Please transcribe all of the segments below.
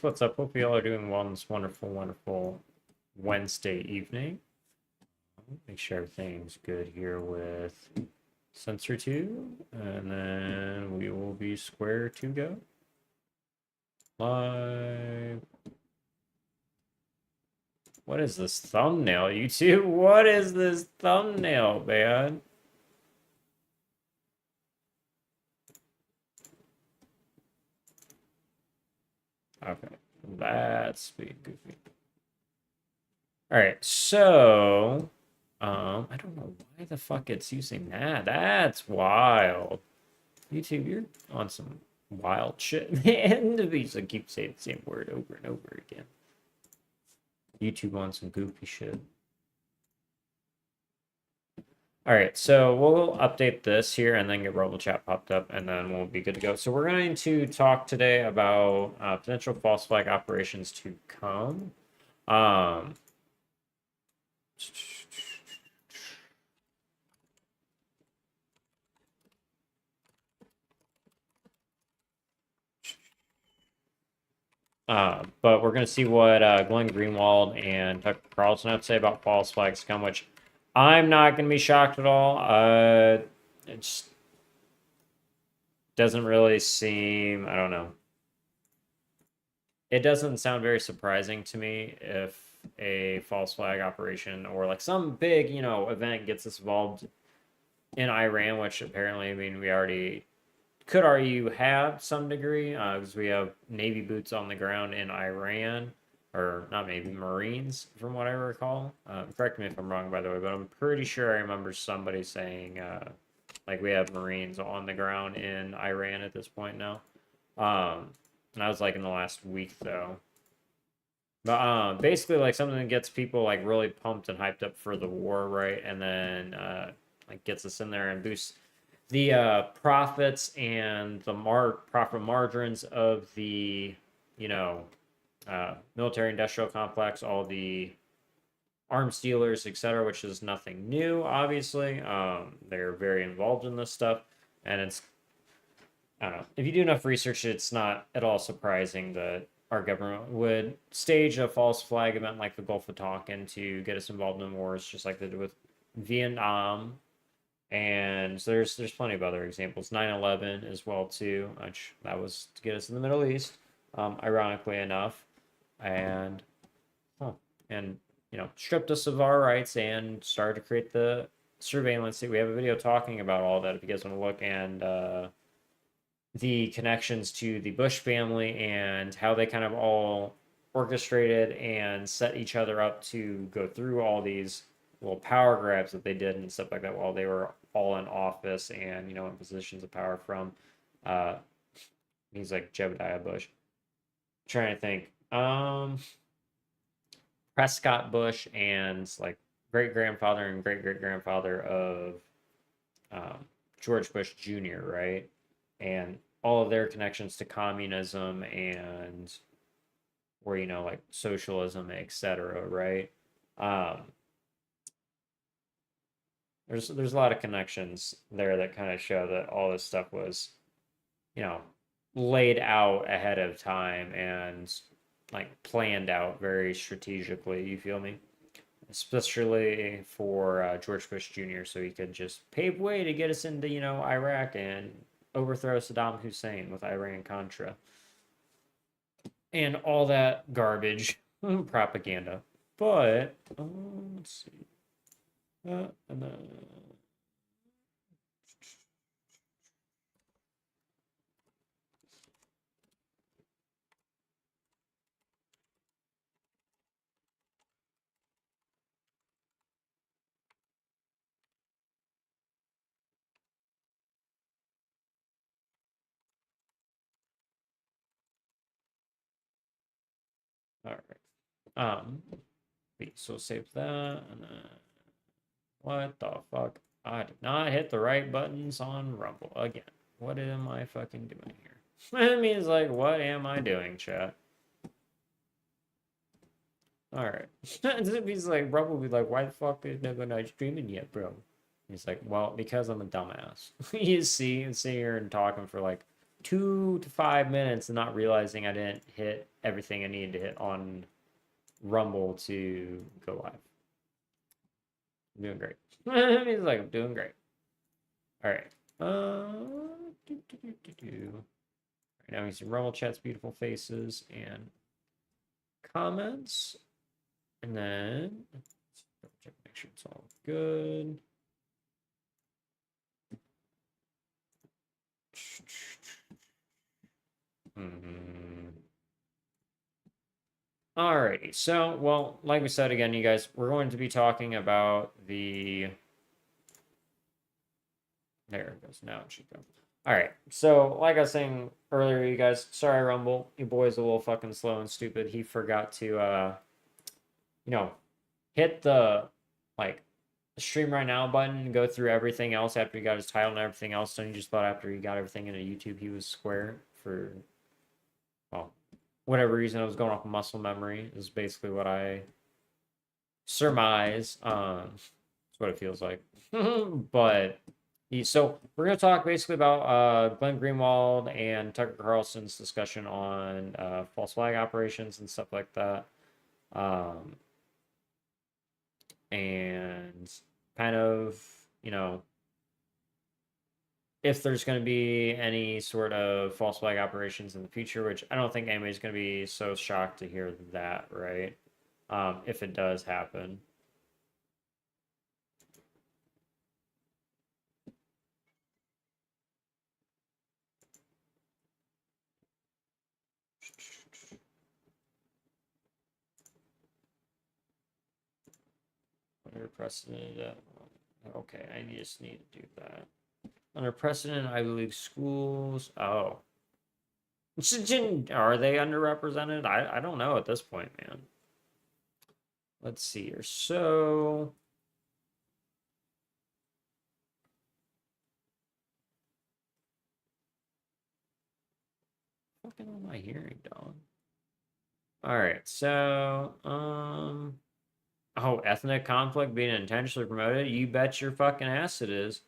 What's up? Hope you all are doing well on this wonderful, wonderful Wednesday evening. Make sure everything's good here with sensor 2, and then we will be square to go. Live. What is this thumbnail, YouTube? What is this thumbnail, man? Okay, that's being goofy. All right, so I don't know why the fuck it's using that. That's wild. YouTube, you're on some wild shit, man. The beats keep saying the same word over and over again. YouTube on some goofy shit. All right, so we'll update this here and then get Robo Chat popped up, and then we'll be good to go. So we're going to talk today about potential false flag operations to come. But we're going to see what Glenn Greenwald and Tucker Carlson have to say about false flags to come, which I'm not going to be shocked at all. It just doesn't really seem, I don't know. It doesn't sound very surprising to me if a false flag operation or like some big, event gets us involved in Iran, which apparently, I mean, we already could argue have some degree because we have Navy boots on the ground in Iran, or not maybe Marines, from what I recall. Correct me if I'm wrong, by the way, but I'm pretty sure I remember somebody saying like we have Marines on the ground in Iran at this point now. And that was like in the last week though. But basically like something that gets people like really pumped and hyped up for the war, right? And then like gets us in there and boosts the profits and the profit margins of the military industrial complex, all the arms dealers, etc., which is nothing new, obviously. They're very involved in this stuff, and it's I don't know, if you do enough research, it's not at all surprising that our government would stage a false flag event like the Gulf of Tonkin to get us involved in wars, just like they did with Vietnam. And there's plenty of other examples. 9/11 as well too, which that was to get us in the Middle East, ironically enough, and and stripped us of our rights and started to create the surveillance state. We have a video talking about all that if you guys want to look, and the connections to the Bush family and how they kind of all orchestrated and set each other up to go through all these little power grabs that they did and stuff like that while they were all in office and in positions of power from he's like Jebediah Bush. I'm trying to think. Prescott Bush and like great grandfather and great great grandfather of George Bush Jr., right? And all of their connections to communism and or like socialism, etc., right? There's a lot of connections there that kind of show that all this stuff was laid out ahead of time and like planned out very strategically, you feel me? Especially for George Bush Jr., so he could just pave way to get us into Iraq and overthrow Saddam Hussein with Iran Contra and all that garbage propaganda. But let's see. And then all right. So save that and then what the fuck? I did not hit the right buttons on Rumble again. What am I fucking doing here? That means like, what am I doing, chat? All right. He's like, Rumble will be like, why the fuck is no not streaming yet, bro? He's like, well, because I'm a dumbass. You see, and sitting here and talking for like 2 to 5 minutes and not realizing I didn't hit everything I needed to hit on Rumble to go live. I'm doing great. He's like, I'm doing great. All right. Right now we see Rumble chat's beautiful faces and comments. And then let's check, make sure it's all good. Alrighty, so, well, like we said again, you guys, we're going to be talking about the... There it goes, now it should go. Alright, so, like I was saying earlier, you guys, sorry, Rumble, your boy's a little fucking slow and stupid. He forgot to, hit the, like, stream right now button and go through everything else after he got his title and everything else. So he just thought after he got everything into YouTube, he was square for, well, whatever reason. I was going off of muscle memory is basically what I surmise. That's what it feels like. But so we're going to talk basically about Glenn Greenwald and Tucker Carlson's discussion on false flag operations and stuff like that. And kind of, if there's going to be any sort of false flag operations in the future, which I don't think anybody's going to be so shocked to hear that, right? If it does happen. Under precedent, okay, I just need to do that. Under precedent, Ivy League schools. Oh. Are they underrepresented? I don't know at this point, man. Let's see here. So... What the fuck am I hearing, dog? Alright, so... Oh, ethnic conflict being intentionally promoted? You bet your fucking ass it is.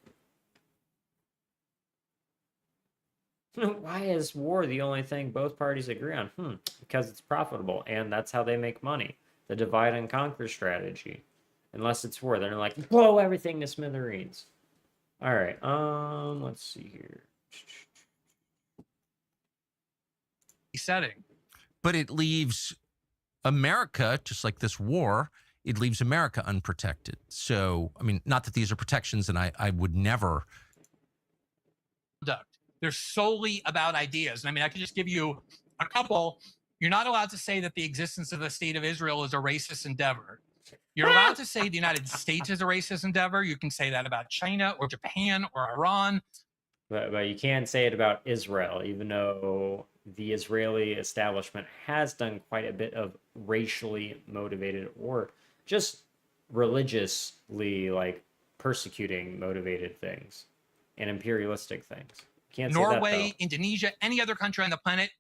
Why is war the only thing both parties agree on? Because it's profitable, and that's how they make money. The divide and conquer strategy. Unless it's war, they're like, blow everything to smithereens. Alright, let's see here. Setting. But it leaves America, just like this war, it leaves America unprotected. So, I mean, not that these are protections, and I would never... They're solely about ideas. And I mean, I could just give you a couple. You're not allowed to say that the existence of the state of Israel is a racist endeavor. You're allowed to say the United States is a racist endeavor. You can say that about China or Japan or Iran. But you can't say it about Israel, even though the Israeli establishment has done quite a bit of racially motivated or just religiously, like, persecuting motivated things and imperialistic things. Can't Norway, say that, Indonesia, any other country on the planet,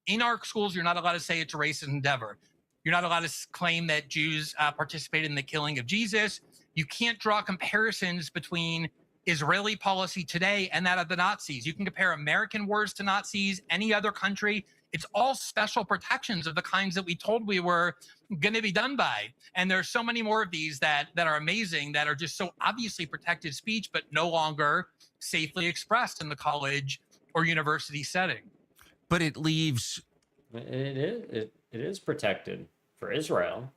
in our schools, you're not allowed to say it's a racist endeavor. You're not allowed to claim that Jews participated in the killing of Jesus. You can't draw comparisons between Israeli policy today and that of the Nazis. You can compare American wars to Nazis, any other country. It's all special protections of the kinds that we told we were going to be done by. And there's so many more of these that are amazing, that are just so obviously protected speech, but no longer safely expressed in the college or university setting. But it leaves... It is protected for Israel.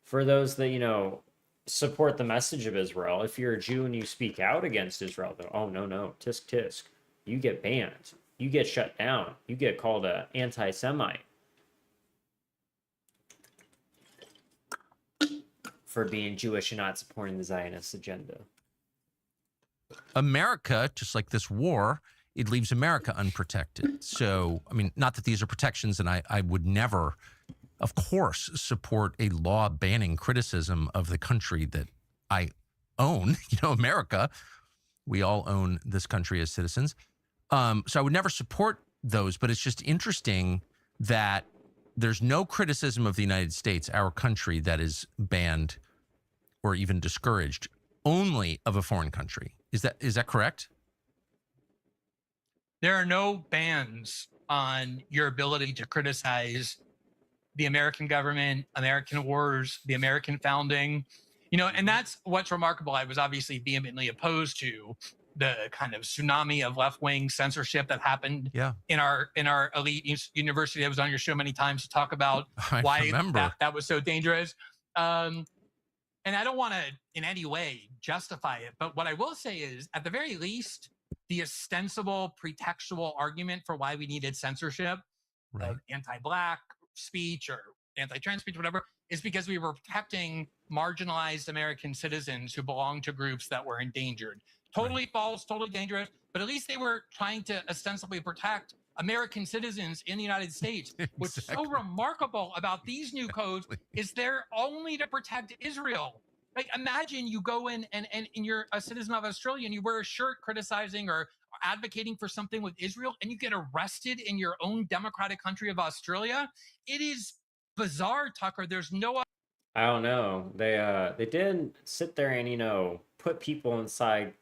For those that, support the message of Israel. If you're a Jew and you speak out against Israel, though, oh, no, tisk, tisk. You get banned. You get shut down. You get called an anti-Semite. For being Jewish and not supporting the Zionist agenda. America, just like this war, it leaves America unprotected. So, I mean, not that these are protections, and I would never, of course, support a law banning criticism of the country that I own, America. We all own this country as citizens. So I would never support those, but it's just interesting that there's no criticism of the United States, our country, that is banned or even discouraged, only of a foreign country. Is that correct? There are no bans on your ability to criticize the American government, American wars, the American founding, and Mhm. that's what's remarkable. I was obviously vehemently opposed to the kind of tsunami of left-wing censorship that happened Yeah, in our elite university. I was on your show many times to talk about I why that remember. that was so dangerous. Um, and I don't want to in any way justify it, but what I will say is, at the very least, the ostensible pretextual argument for why we needed censorship of Right. anti-black speech or anti-trans speech, whatever, is because we were protecting marginalized American citizens who belonged to groups that were endangered. Right. Totally false, totally dangerous, but at least they were trying to ostensibly protect American citizens in the United States. What's so Exactly. remarkable about these new codes is they're only to protect Israel. Like, imagine you go in and you're a citizen of Australia and you wear a shirt criticizing or advocating for something with Israel and you get arrested in your own democratic country of Australia. It is bizarre, Tucker. There's no. I don't know. They did sit there and put people inside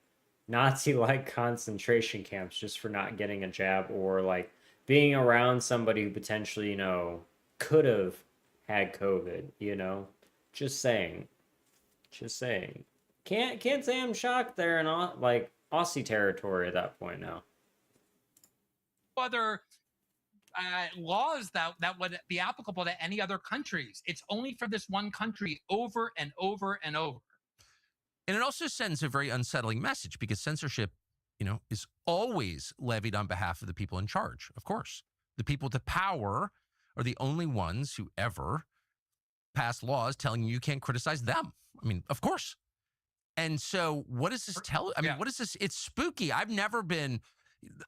Nazi like concentration camps just for not getting a jab or like being around somebody who potentially could have had COVID. Just saying. Just saying. Can't say I'm shocked they're in like Aussie territory at that point now. Other laws that would be applicable to any other countries. It's only for this one country over and over and over. And it also sends a very unsettling message because censorship, is always levied on behalf of the people in charge. Of course, the people with the power are the only ones who ever pass laws telling you can't criticize them. I mean, of course. And so what does this tell? I mean, Yeah. what is this? It's spooky. I've never been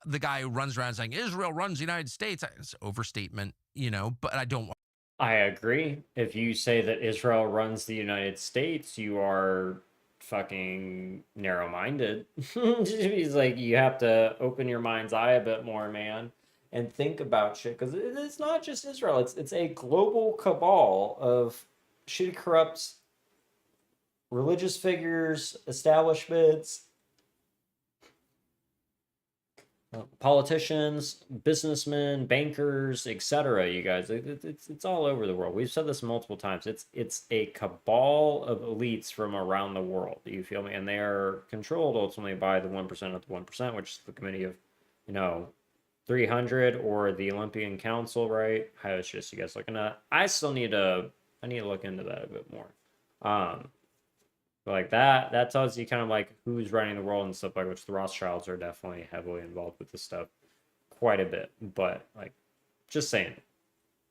the guy who runs around saying Israel runs the United States. It's overstatement, but I don't. I agree. If you say that Israel runs the United States, you are fucking narrow-minded. He's like, you have to open your mind's eye a bit more, man, and think about shit. Because it's not just Israel. It's a global cabal of shitty, corrupt religious figures, establishments, politicians, businessmen, bankers, etc. You guys, it's all over the world. We've said this multiple times. It's a cabal of elites from around the world. You feel me? And they are controlled ultimately by the 1% of the 1%, which is the committee of, 300 or the Olympian Council, right? How it's just you guys looking at. I need to look into that a bit more. But like that tells you kind of like who's running the world and stuff like, which the Rothschilds are definitely heavily involved with this stuff quite a bit. But like, just saying,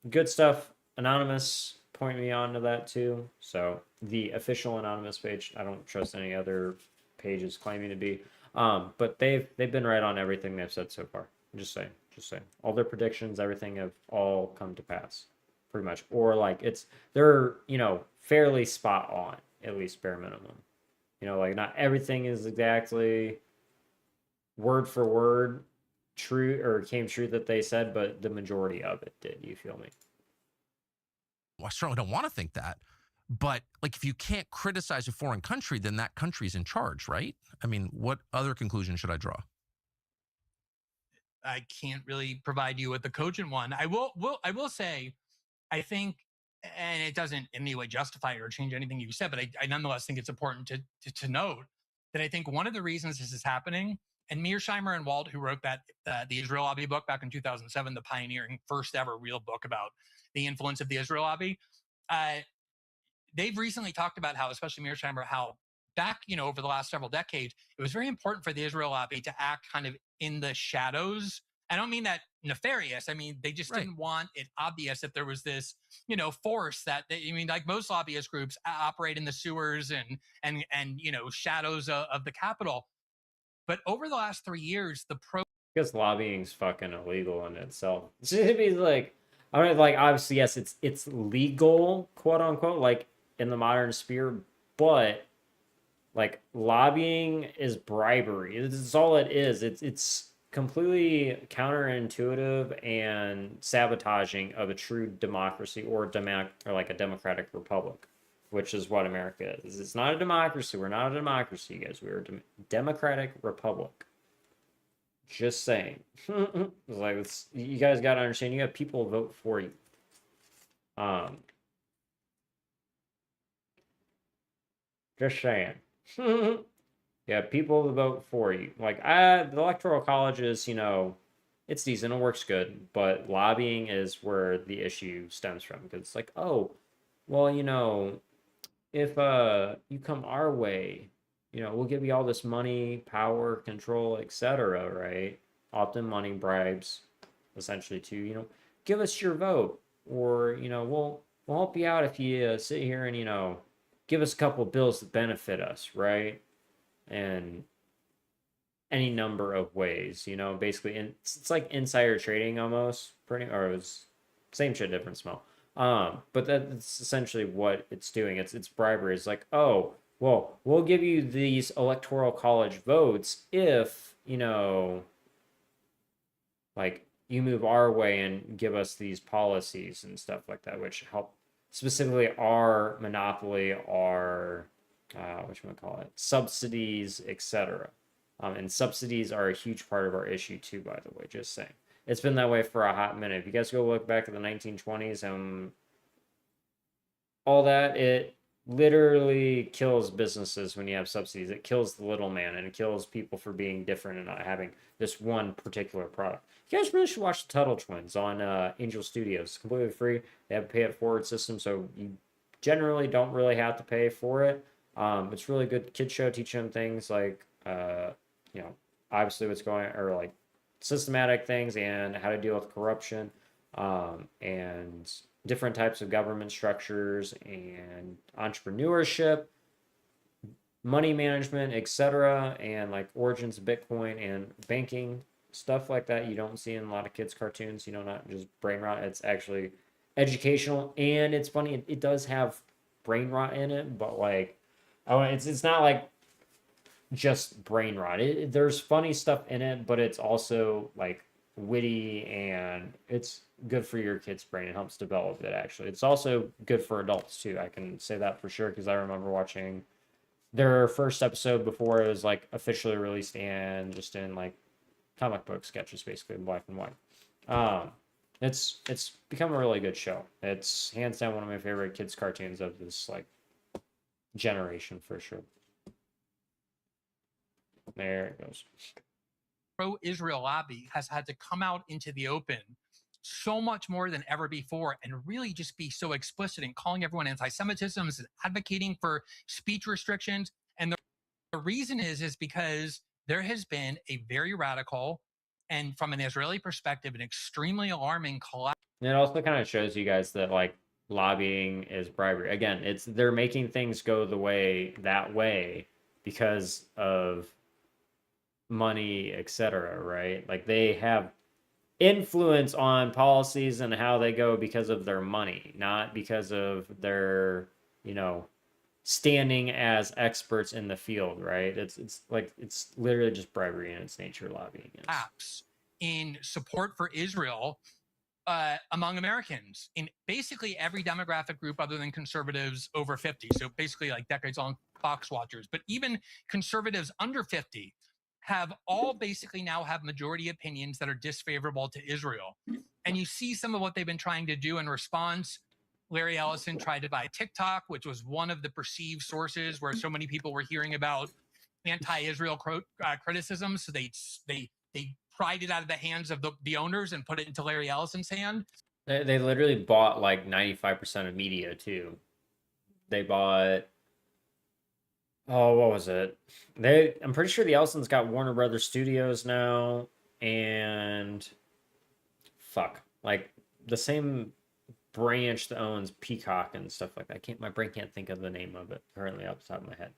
good stuff. Anonymous point me on to that too. So the official Anonymous page, I don't trust any other pages claiming to be. But they've been right on everything they've said so far. Just saying, just saying. All their predictions, everything have all come to pass, pretty much. Or like they're fairly spot on, at least bare minimum. Like not everything is exactly word for word true or came true that they said, but the majority of it did. You feel me? Well, I certainly don't want to think that. But like, if you can't criticize a foreign country, then that country's in charge, right? I mean, what other conclusion should I draw? I can't really provide you with a cogent one. I will say, I think, and it doesn't in any way justify or change anything you said, but I nonetheless think it's important to note that I think one of the reasons this is happening, and Mearsheimer and Walt, who wrote the Israel Lobby book back in 2007, the pioneering first ever real book about the influence of the Israel Lobby, uh, they've recently talked about how, especially Mearsheimer, how back, over the last several decades, it was very important for the Israel lobby to act kind of in the shadows. I don't mean that nefarious. I mean, they just Right. didn't want it obvious that there was this, force I mean, like most lobbyist groups operate in the sewers and shadows of the Capitol. But over the last 3 years, the Because lobbying's fucking illegal in itself. It'd be like, I mean, like obviously yes, it's legal, quote unquote, like in the modern sphere, but like lobbying is bribery. It's all it is. It's completely counterintuitive and sabotaging of a true democracy or like a democratic republic, which is what America is. It's not a democracy. We're not a democracy, guys. We're a democratic republic. Just saying. It's like you guys got to understand. You have people vote for you. Just saying. Yeah, people to vote for you. Like, the electoral college is, it's decent, it works good, but lobbying is where the issue stems from. Because it's like, oh, well, if you come our way, we'll give you all this money, power, control, etc. Right? Often money, bribes, essentially to give us your vote, or we'll help you out if you sit here and give us a couple bills that benefit us, right? And any number of ways, basically, it's like insider trading almost, pretty, or it was same shit, different smell. But that's essentially what it's doing. It's bribery. It's like, oh, well, we'll give you these electoral college votes if like you move our way and give us these policies and stuff like that, which help specifically our monopoly, our what you want to call it, subsidies, etc. And subsidies are a huge part of our issue too, by the way. Just saying, it's been that way for a hot minute. If you guys go look back at the 1920s, all that, it literally kills businesses when you have subsidies. It kills the little man, and it kills people for being different and not having this one particular product. You guys really should watch the Tuttle Twins on Angel Studios. It's completely free. They have a pay it forward system, so you generally don't really have to pay for it. It's really good kid show, teaching them things like obviously what's going, or like systematic things and how to deal with corruption, and different types of government structures and entrepreneurship, money management, etc., and like origins of Bitcoin and banking, stuff like that. You don't see in a lot of kids' cartoons. Not just brain rot. It's actually educational, and it's funny. It does have brain rot in it, but like, it's not like just brain rot. There's funny stuff in it, but it's also like witty, and it's good for your kid's brain. It helps develop it, actually. It's also good for adults too. I can say that for sure, because I remember watching their first episode before it was like officially released, and just in like comic book sketches, basically in black and white. It's become a really good show. It's hands down one of my favorite kids cartoons of this like generation for sure. There it goes. Pro-Israel lobby has had to come out into the open so much more than ever before, and really just be so explicit in calling everyone anti-Semitism, advocating for speech restrictions. And the reason is because there has been a very radical, and from an Israeli perspective, an extremely alarming collapse. And it also kind of shows you guys that like lobbying is bribery. Again, they're making things go that way because of money, etc., right? Like they have influence on policies and how they go because of their money, not because of their, standing as experts in the field, right? It's like it's literally just bribery in its nature, lobbying is. Apps in support for Israel among Americans in basically every demographic group other than conservatives over 50. So basically like decades long Fox watchers, but even conservatives under 50 have all basically now have majority opinions that are disfavorable to Israel. And you see some of what they've been trying to do in response. Larry Ellison tried to buy TikTok, which was one of the perceived sources where so many people were hearing about anti-Israel criticism. So they pried it out of the hands of the owners and put it into Larry Ellison's hand. They literally bought like 95% of media too. They bought, oh, what was it? I'm pretty sure the Ellisons got Warner Brothers Studios now, and fuck, like the same branch that owns Peacock and stuff like that. My brain can't think of the name of it currently off the top of my head.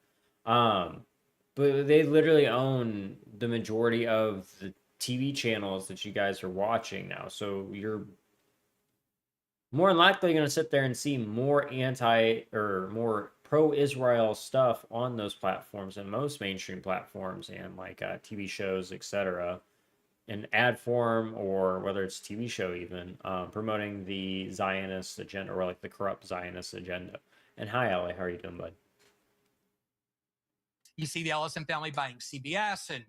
But they literally own the majority of the TV channels that you guys are watching now. So you're more than likely going to sit there and see more more pro-Israel stuff on those platforms and most mainstream platforms and like TV shows, etc. in ad form, or whether it's a TV show even, promoting the Zionist agenda, or like the corrupt Zionist agenda. And hi, Allie, how are you doing, bud? You see the Ellison family buying CBS and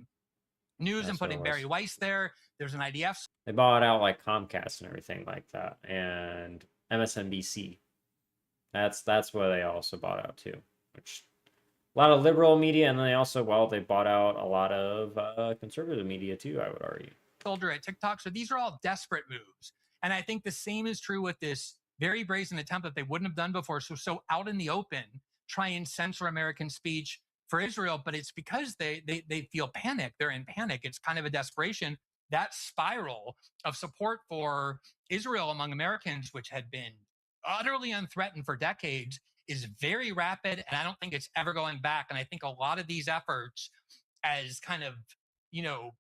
News and That's what putting it Barry was. Weiss there. There's an IDF. They bought out like Comcast and everything like that, and MSNBC. That's where they also bought out too, which a lot of liberal media, and then they bought out a lot of conservative media too, I would argue. Soldier at TikTok. So these are all desperate moves. And I think the same is true with this very brazen attempt that they wouldn't have done before. So out in the open, try and censor American speech for Israel, but it's because they feel panic. They're in panic. It's kind of a desperation. That spiral of support for Israel among Americans, which had been utterly unthreatened for decades, is very rapid. And I don't think it's ever going back. And I think a lot of these efforts, as kind of, you know,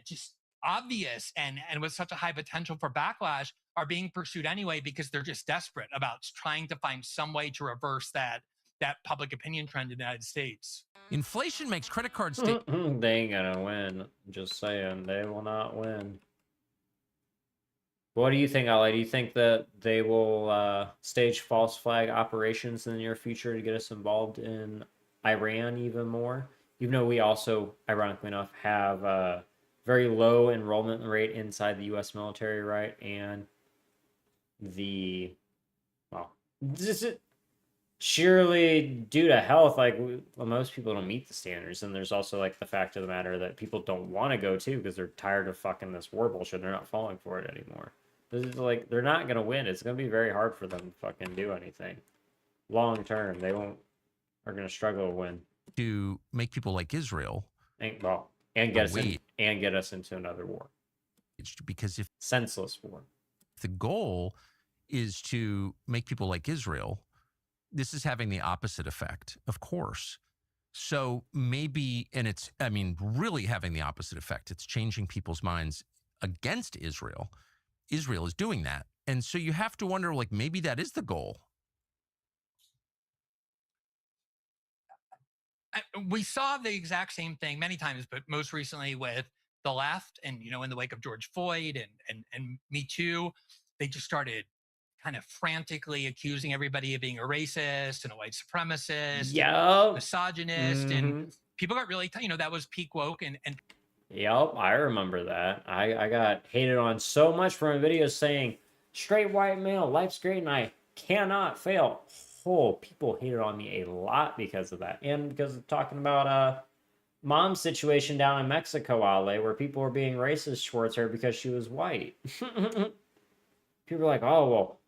just obvious and with such a high potential for backlash, are being pursued anyway because they're just desperate about trying to find some way to reverse that public opinion trend in the United States. Inflation makes credit cards They ain't gonna win. Just saying, they will not win. What do you think, Ali? Do you think that they will stage false flag operations in the near future to get us involved in Iran even more? Even though we also, ironically enough, have a very low enrollment rate inside the U.S. military, right? And this is surely due to health. Like, most people don't meet the standards, and there's also like the fact of the matter that people don't want to go to because they're tired of fucking this war bullshit. They're not falling for it anymore. This is like, they're not gonna win. It's gonna be very hard for them to fucking do anything long term. They are gonna struggle to win. to make people like Israel And get us into another war, because if senseless war. the goal is to make people like Israel, this is having the opposite effect, of course. So maybe, and it's, I mean, really having the opposite effect. It's changing people's minds against Israel. Israel is doing that. And so you have to wonder, like, maybe that is the goal. We saw the exact same thing many times, but most recently with the left, and in the wake of George Floyd and Me Too, they just started kind of frantically accusing everybody of being a racist and a white supremacist, Yep. misogynist, and people got really, that was peak woke, and Yep, I remember that. I got hated on so much from a video saying, straight white male, life's great, and I cannot fail. Oh, people hated on me a lot because of that. And because of talking about mom's situation down in Mexico, Ale, where people were being racist towards her because she was white. People were like, oh, well,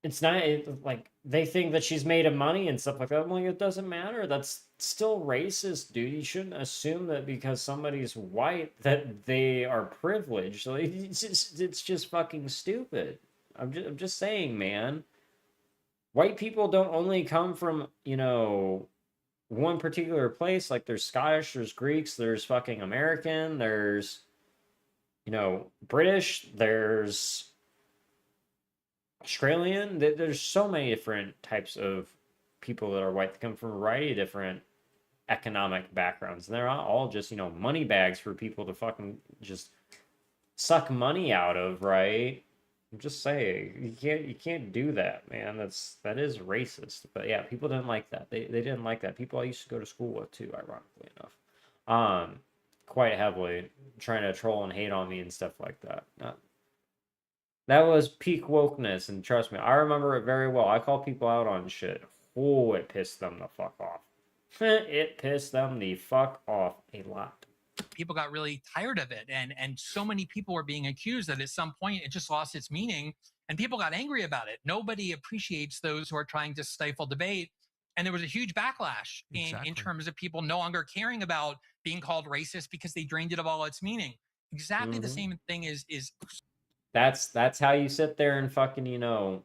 it's not, like, they think that she's made of money and stuff like that. I'm like, it doesn't matter. That's still racist, dude. You shouldn't assume that because somebody's white that they are privileged. Like, it's just fucking stupid. I'm just saying, man. White people don't only come from, one particular place. Like, there's Scottish, there's Greeks, there's fucking American, there's, British, there's Australian. There's so many different types of people that are white that come from a variety of different economic backgrounds. And they're not all just, money bags for people to fucking just suck money out of, right? I'm just saying, you can't do that, man. That is racist. But yeah, people didn't like that. They didn't like that. People I used to go to school with too, ironically enough. Quite heavily trying to troll and hate on me and stuff like that. That was peak wokeness, and trust me, I remember it very well. I call people out on shit. Oh, it pissed them the fuck off. It pissed them the fuck off a lot. people got really tired of it, and so many people were being accused that at some point it just lost its meaning, and people got angry about it. Nobody appreciates those who are trying to stifle debate, and there was a huge backlash in terms of people no longer caring about being called racist because they drained it of all its meaning. Exactly the same thing is that's how you sit there and fucking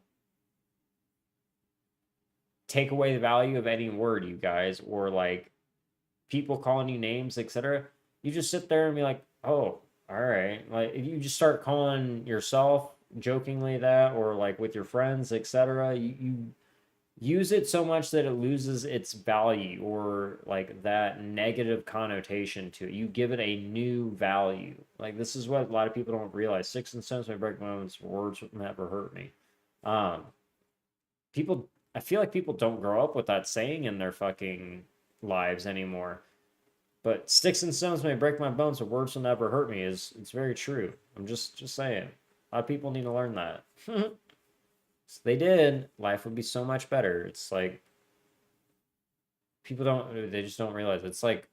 take away the value of any word, you guys, or like people calling you names, etc. You just sit there and be like, oh, all right. Like, if you just start calling yourself jokingly that, or like with your friends, etc., you use it so much that it loses its value, or like that negative connotation to it. You give it a new value. Like, this is what a lot of people don't realize. Sticks and stones may break my bones, words would never hurt me. I feel like people don't grow up with that saying in their fucking lives anymore. But sticks and stones may break my bones, but words will never hurt me. It's very true. I'm just saying. A lot of people need to learn that. If they did, life would be so much better. It's like they just don't realize. It's like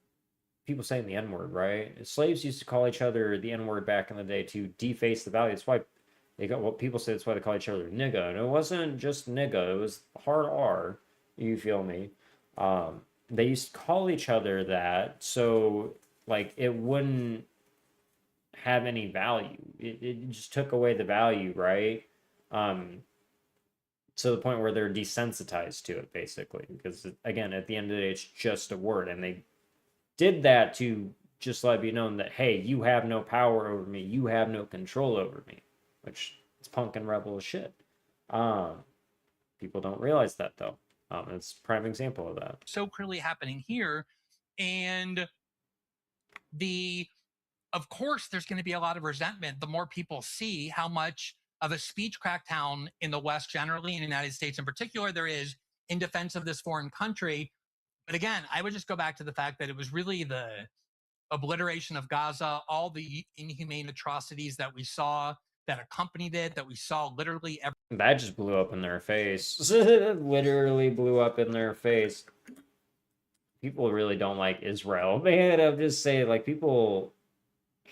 people saying the N-word, right? Slaves used to call each other the N-word back in the day to deface the value. That's why they got what people say. That's why they call each other nigga. And it wasn't just nigga. It was hard R. You feel me? They used to call each other that, so like it wouldn't have any value. It just took away the value, right? To the point where they're desensitized to it, basically. Because again, at the end of the day, it's just a word, and they did that to just let it be known that, hey, you have no power over me, you have no control over me, which is punk and rebel as shit. People don't realize that though. It's a prime example of that. So clearly happening here. And of course, there's going to be a lot of resentment the more people see how much of a speech crackdown in the West generally, in the United States in particular, there is in defense of this foreign country. But again, I would just go back to the fact that it was really the obliteration of Gaza, all the inhumane atrocities that we saw that accompanied it, that we saw literally every. That just blew up in their face. Literally blew up in their face. People really don't like Israel. Man, I'm just saying, like, people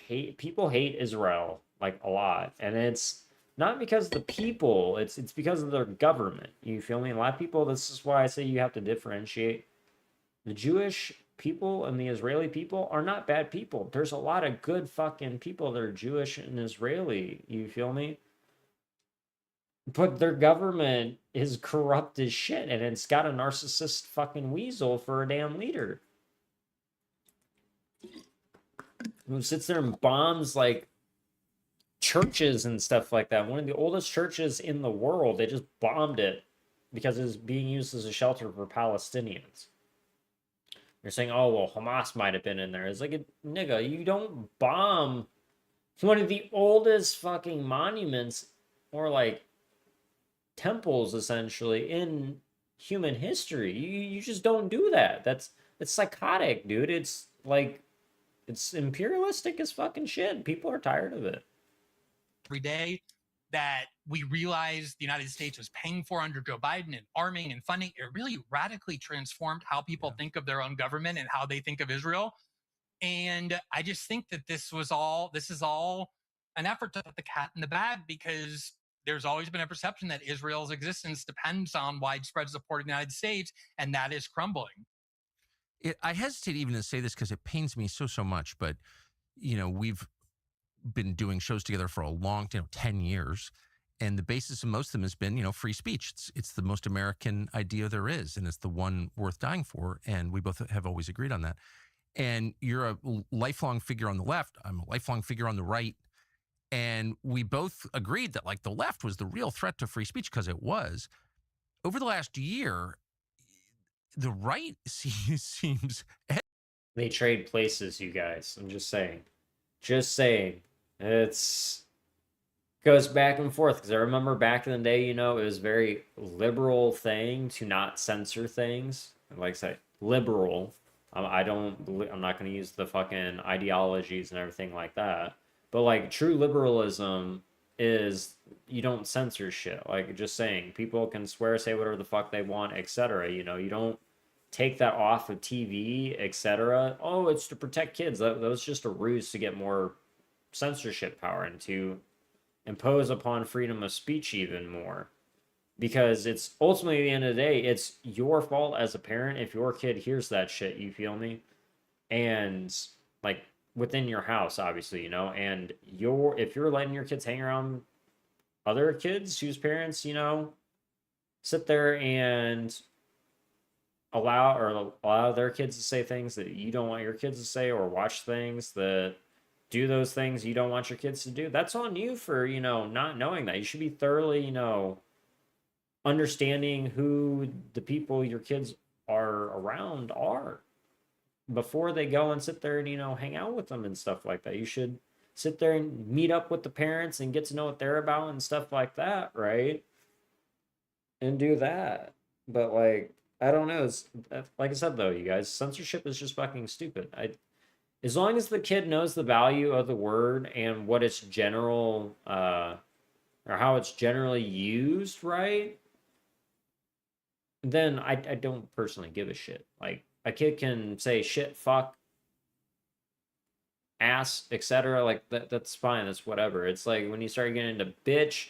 hate Israel like a lot. And it's not because of the people, it's because of their government. You feel me? A lot of people, this is why I say you have to differentiate. The Jewish people and the Israeli people are not bad people. There's a lot of good fucking people that are Jewish and Israeli. You feel me? But their government is corrupt as shit, and it's got a narcissist fucking weasel for a damn leader who sits there and bombs like churches and stuff like that. One of the oldest churches in the world, they just bombed it because it was being used as a shelter for Palestinians. You're saying, oh, well, Hamas might have been in there. It's like, nigga, you don't bomb one of the oldest fucking monuments or like temples essentially in human history. You just don't do that. It's psychotic, dude. It's like, it's imperialistic as fucking shit. People are tired of it. Every day that we realized the United States was paying for under Joe Biden and arming and funding, it really radically transformed how people think of their own government and how they think of Israel. And I just think that this is all an effort to put the cat in the bag, because there's always been a perception that Israel's existence depends on widespread support of the United States, and that is crumbling. I hesitate even to say this because it pains me so much, but we've been doing shows together for a long 10 years, and the basis of most of them has been free speech. It's the most American idea there is, and it's the one worth dying for, and we both have always agreed on that. And you're a lifelong figure on the left, I'm a lifelong figure on the right, and we both agreed that like the left was the real threat to free speech, because it was. Over the last year, the right seems they trade places, you guys. I'm just saying. It's goes back and forth, because I remember back in the day, it was a very liberal thing to not censor things. Like I say, liberal. I'm not going to use the fucking ideologies and everything like that. But like true liberalism is you don't censor shit. Like just saying, people can swear, say whatever the fuck they want, etc. You don't take that off of TV, etc. Oh, it's to protect kids. That was just a ruse to get more censorship power and to impose upon freedom of speech even more. Because it's ultimately, at the end of the day, it's your fault as a parent if your kid hears that shit, you feel me? And like within your house, obviously, and if you're letting your kids hang around other kids whose parents, sit there and allow their kids to say things that you don't want your kids to say, or watch things that do those things you don't want your kids to do, that's on you for, not knowing that. You should be thoroughly, understanding who the people your kids are around are before they go and sit there and, hang out with them and stuff like that. You should sit there and meet up with the parents and get to know what they're about and stuff like that, right? And do that. But like, I don't know. It's like I said though, you guys, censorship is just fucking stupid. as long as the kid knows the value of the word and what its general or how it's generally used, right? Then I don't personally give a shit. Like a kid can say shit, fuck, ass, etc. Like that's fine. That's whatever. It's like when you start getting into bitch,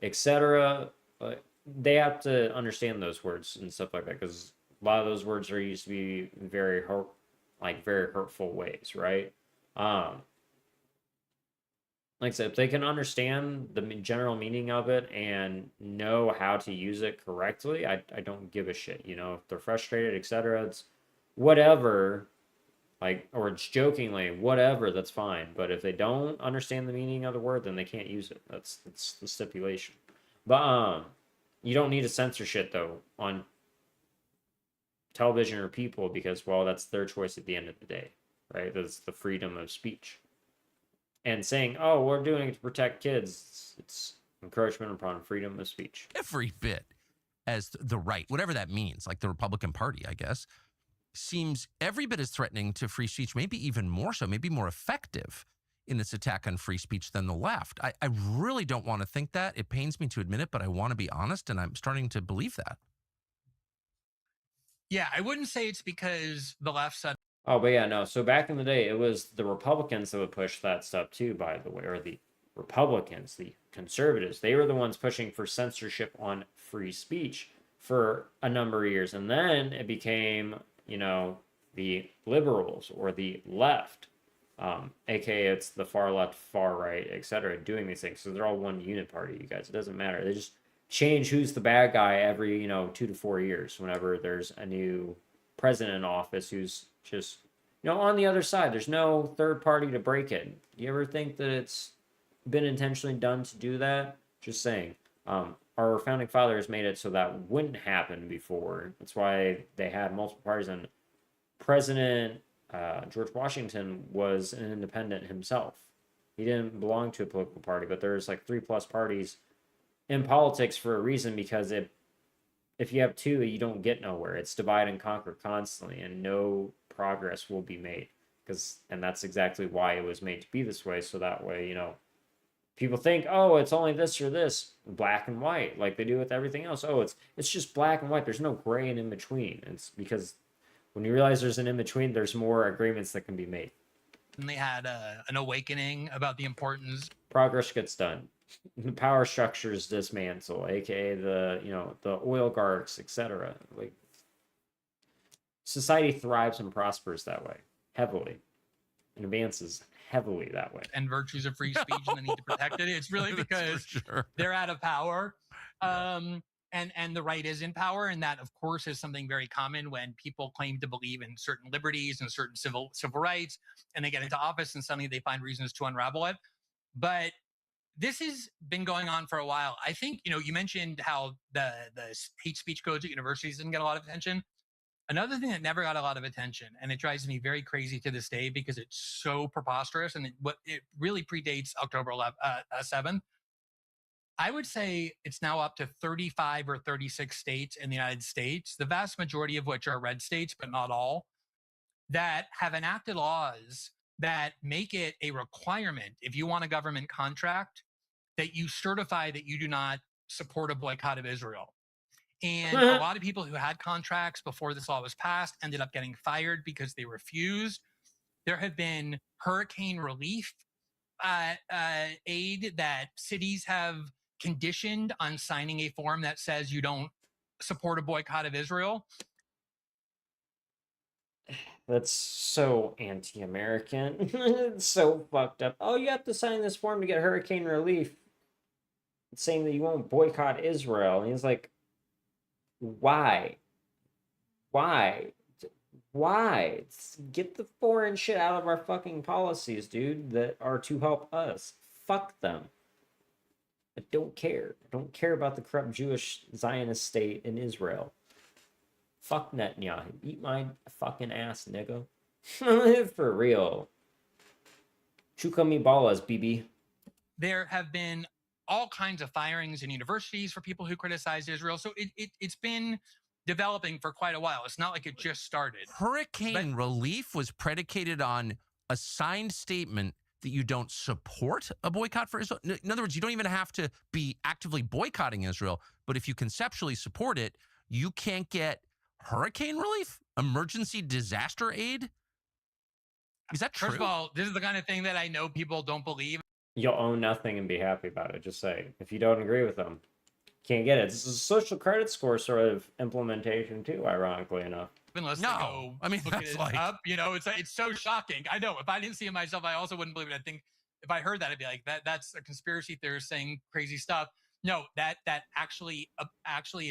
etc. Like, they have to understand those words and stuff like that because a lot of those words are used to be very very hurtful ways, right? Um, like I said, if they can understand the general meaning of it and know how to use it correctly, I don't give a shit. You know, if they're frustrated, etc., it's whatever. Like, or it's jokingly, whatever, that's fine. But if they don't understand the meaning of the word, then they can't use it. That's the stipulation. But you don't need to censor shit though on television or people because well, that's their choice at the end of the day, right? That's the freedom of speech. And saying, "Oh, we're doing it to protect kids," it's encroachment upon freedom of speech. Every bit as the right, whatever that means, like the Republican Party, I guess, seems every bit as threatening to free speech, maybe even more so, maybe more effective in its attack on free speech than the left. I really don't want to think that. It pains me to admit it, but I want to be honest, and I'm starting to believe that. Yeah, I wouldn't say it's because the left said. Oh, but yeah, no. So back in the day, it was the Republicans that would push that stuff too, by the way, or the Republicans, the conservatives. They were the ones pushing for censorship on free speech for a number of years. And then it became, the liberals or the left, aka it's the far left, far right, etc., doing these things. So they're all one unit party, you guys. It doesn't matter. They just change who's the bad guy every, 2 to 4 years whenever there's a new president in office who's just on the other side. There's no third party to break it. You ever think that it's been intentionally done to do that? Just saying. Our founding fathers made it so that wouldn't happen before. That's why they had multiple parties. And President George Washington was an independent himself. He didn't belong to a political party, but there's like 3+ parties in politics for a reason because if you have two, you don't get nowhere. It's divide and conquer constantly, and no progress will be made. And that's exactly why it was made to be this way. So that way, people think, oh, it's only this or this, black and white, like they do with everything else. Oh, it's just black and white. There's no gray and in between. It's because when you realize there's an in between, there's more agreements that can be made. And they had an awakening about the importance. Progress gets done. The power structures dismantle, aka the oligarchs, etc. Like society thrives and prospers that way heavily, and advances heavily that way. And virtues of free speech and the need to protect it. It's really because they're out of power. And the right is in power. And that, of course, is something very common when people claim to believe in certain liberties and certain civil rights, and they get into office and suddenly they find reasons to unravel it. But this has been going on for a while. I think, you mentioned how the hate speech codes at universities didn't get a lot of attention. Another thing that never got a lot of attention, and it drives me very crazy to this day because it's so preposterous, and it really predates October 7th. I would say it's now up to 35 or 36 states in the United States, the vast majority of which are red states, but not all, that have enacted laws that make it a requirement if you want a government contract that you certify that you do not support a boycott of Israel. And a lot of people who had contracts before this law was passed ended up getting fired because they refused. There have been hurricane relief aid that cities have conditioned on signing a form that says you don't support a boycott of Israel. That's so anti-American. It's so fucked up. Oh, you have to sign this form to get hurricane relief. It's saying that you won't boycott Israel. And he's like, why? Why? Why? Get the foreign shit out of our fucking policies, dude, that are to help us. Fuck them. I don't care. I don't care about the corrupt Jewish Zionist state in Israel. Fuck Netanyahu. Eat my fucking ass, nigga. For real. Chuka mi balas, BB. There have been all kinds of firings in universities for people who criticize Israel. So it's been developing for quite a while. It's not like it just started. Hurricane relief was predicated on a signed statement that you don't support a boycott for Israel. In other words, you don't even have to be actively boycotting Israel, but if you conceptually support it, you can't get hurricane relief, emergency disaster aid. Is that true? First of all, this is the kind of thing that I know people don't believe. You'll own nothing and be happy about it. Just say, if you don't agree with them, can't get it. This is a social credit score sort of implementation too, ironically enough. Unless No. they go I mean, look that's it like- up, you know, it's so shocking. I know if I didn't see it myself, I also wouldn't believe it. I think if I heard that, I'd be like, that's a conspiracy theorist saying crazy stuff. No, that actually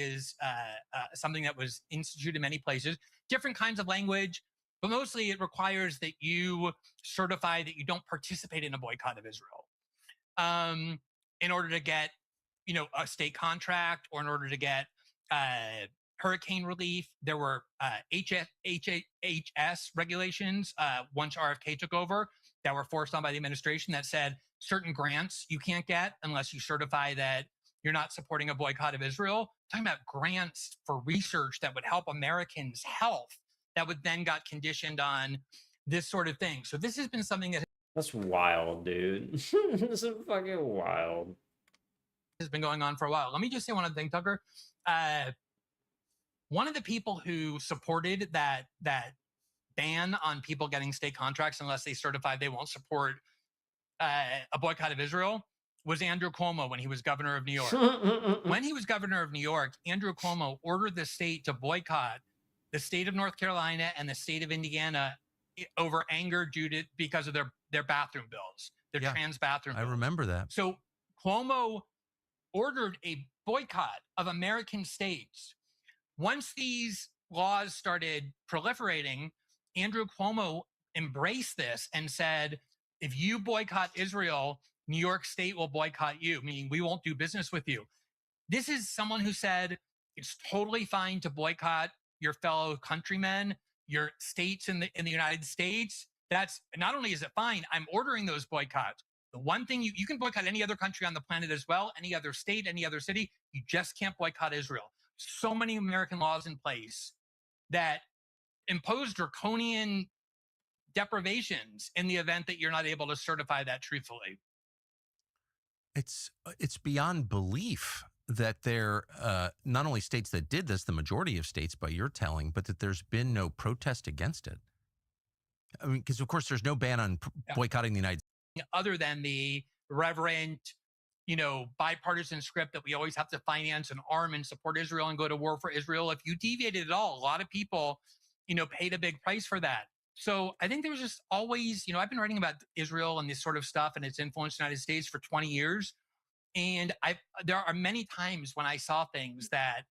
is something that was instituted in many places, different kinds of language, but mostly it requires that you certify that you don't participate in a boycott of Israel, in order to get, you know, a state contract, or in order to get hurricane relief. There were HHS regulations once RFK took over that were forced on by the administration that said certain grants you can't get unless you certify that you're not supporting a boycott of Israel. Talking about grants for research that would help Americans' health that would then got conditioned on this sort of thing. So this has been something that That's wild, dude. This is fucking wild. has been going on for a while. Let me just say one other thing, Tucker. One of the people who supported that ban on people getting state contracts unless they certified they won't support a boycott of Israel was Andrew Cuomo when he was governor of New York. When he was governor of New York, Andrew Cuomo ordered the state to boycott the state of North Carolina and the state of Indiana over anger because of their bathroom bills, their trans bathroom bills. I remember that. So Cuomo ordered a boycott of American states. Once these laws started proliferating, Andrew Cuomo embraced this and said, if you boycott Israel, New York State will boycott you, meaning we won't do business with you. This is someone who said it's totally fine to boycott your fellow countrymen, your states in the United States. That's not only is it fine, I'm ordering those boycotts. The one thing you can boycott any other country on the planet as well, any other state, any other city, you just can't boycott Israel. So many American laws in place that impose draconian deprivations in the event that you're not able to certify that truthfully. It's beyond belief that there not only states that did this, the majority of states by your telling, but that there's been no protest against it. I mean, because of course there's no ban on boycotting the United States. Other than the reverent, you know, bipartisan script that we always have to finance and arm and support Israel and go to war for Israel. If you deviated at all, a lot of people, you know, paid a big price for that. So I think there was just always, you know, I've been writing about Israel and this sort of stuff and its influence in the United States for 20 years. And there are many times when I saw things that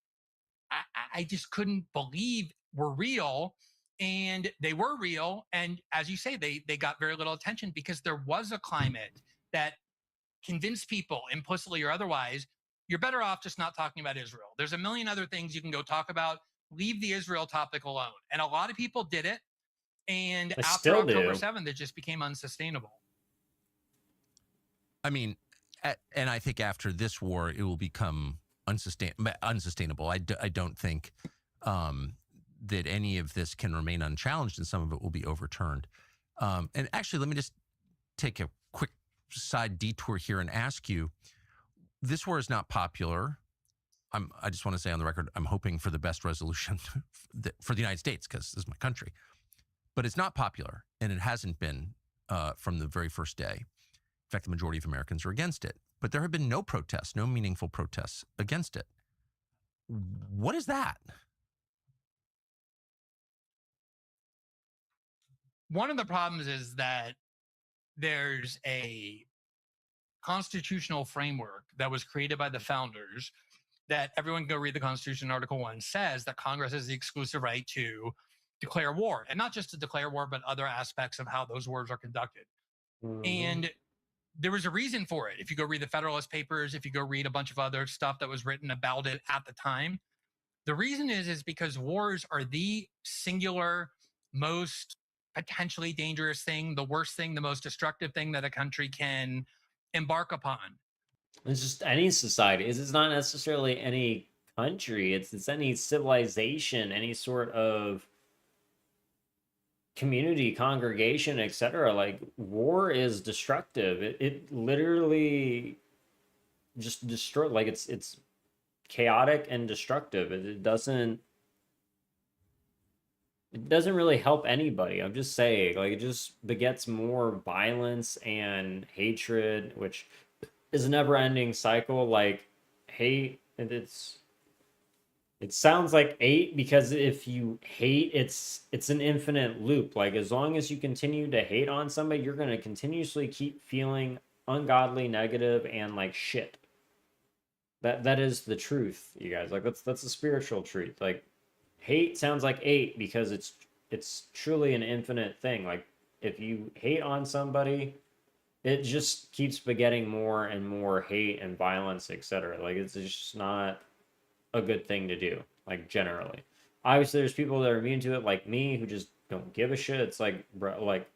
I just couldn't believe were real, and they were real. And as you say, they got very little attention because there was a climate that convinced people implicitly or otherwise, you're better off just not talking about Israel. There's a million other things you can go talk about. Leave the Israel topic alone. And a lot of people did it. And after October 7th, it just became unsustainable. I mean, and I think after this war, it will become unsustainable. I don't think that any of this can remain unchallenged, and some of it will be overturned. And actually, let me just take a quick side detour here and ask you, this war is not popular. I just want to say on the record, I'm hoping for the best resolution for the United States, because this is my country. But it's not popular, and it hasn't been from the very first day. In fact, the majority of Americans are against it. But there have been no protests, no meaningful protests against it. What is that? One of the problems is that there's a constitutional framework that was created by the founders that everyone can go read the Constitution. Article 1 says that Congress has the exclusive right to declare war, and not just to declare war, but other aspects of how those wars are conducted. Mm-hmm. And there was a reason for it. If you go read the Federalist Papers, if you go read a bunch of other stuff that was written about it at the time, the reason is because wars are the singular most potentially dangerous thing, the worst thing, the most destructive thing that a country can embark upon. It's just any society. It's not necessarily any country. It's any civilization, any sort of community, congregation, etc. Like war is destructive. It literally just destroy, like it's chaotic and destructive. It doesn't really help anybody. I'm just saying, like it just begets more violence and hatred, which is a never-ending cycle. Like hate, and it sounds like eight because if you hate, it's an infinite loop. Like as long as you continue to hate on somebody, you're gonna continuously keep feeling ungodly, negative, and like shit. That is the truth, you guys. Like that's the spiritual truth. Like hate sounds like eight because it's truly an infinite thing. Like if you hate on somebody, it just keeps begetting more and more hate and violence, etc. Like it's just not a good thing to do, like generally. Obviously there's people that are immune to it like me who just don't give a shit. It's like, bro, like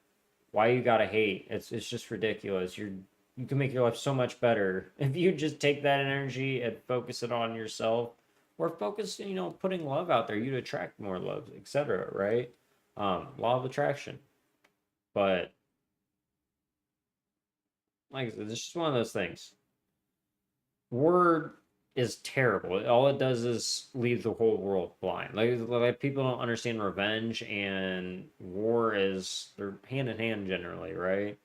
why you gotta hate? It's just ridiculous. You can make your life so much better if you just take that energy and focus it on yourself, or focus, putting love out there. You'd attract more love, etc., right? Law of attraction. But like I said, it's just one of those things. Word is terrible. All it does is leave the whole world blind. Like people don't understand revenge and war is, they're hand in hand generally, right?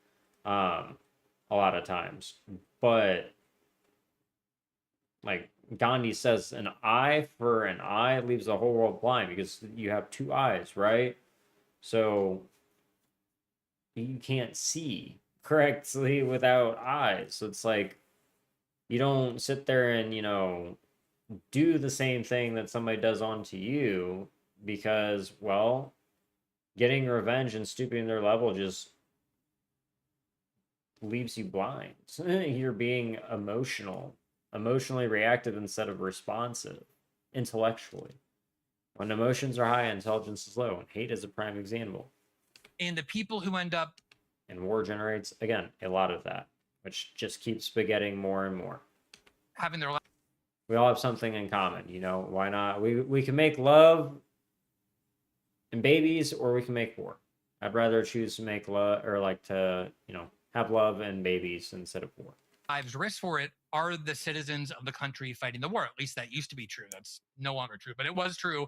A lot of times. But like Gandhi says, an eye for an eye leaves the whole world blind because you have two eyes, right? So you can't see correctly without eyes. So it's like you don't sit there and, do the same thing that somebody does onto you because, well, getting revenge and stooping their level just leaves you blind. You're being emotionally reactive instead of responsive intellectually. When emotions are high, intelligence is low, and hate is a prime example. And the people who end up, And war generates, again, a lot of that, which just keeps begetting more and more. having their life We all have something in common, why not? We can make love and babies, or we can make war. I'd rather choose to make love, or like to, have love and babies instead of war. lives risked for it are the citizens of the country fighting the war. At least that used to be true. That's no longer true, but it was true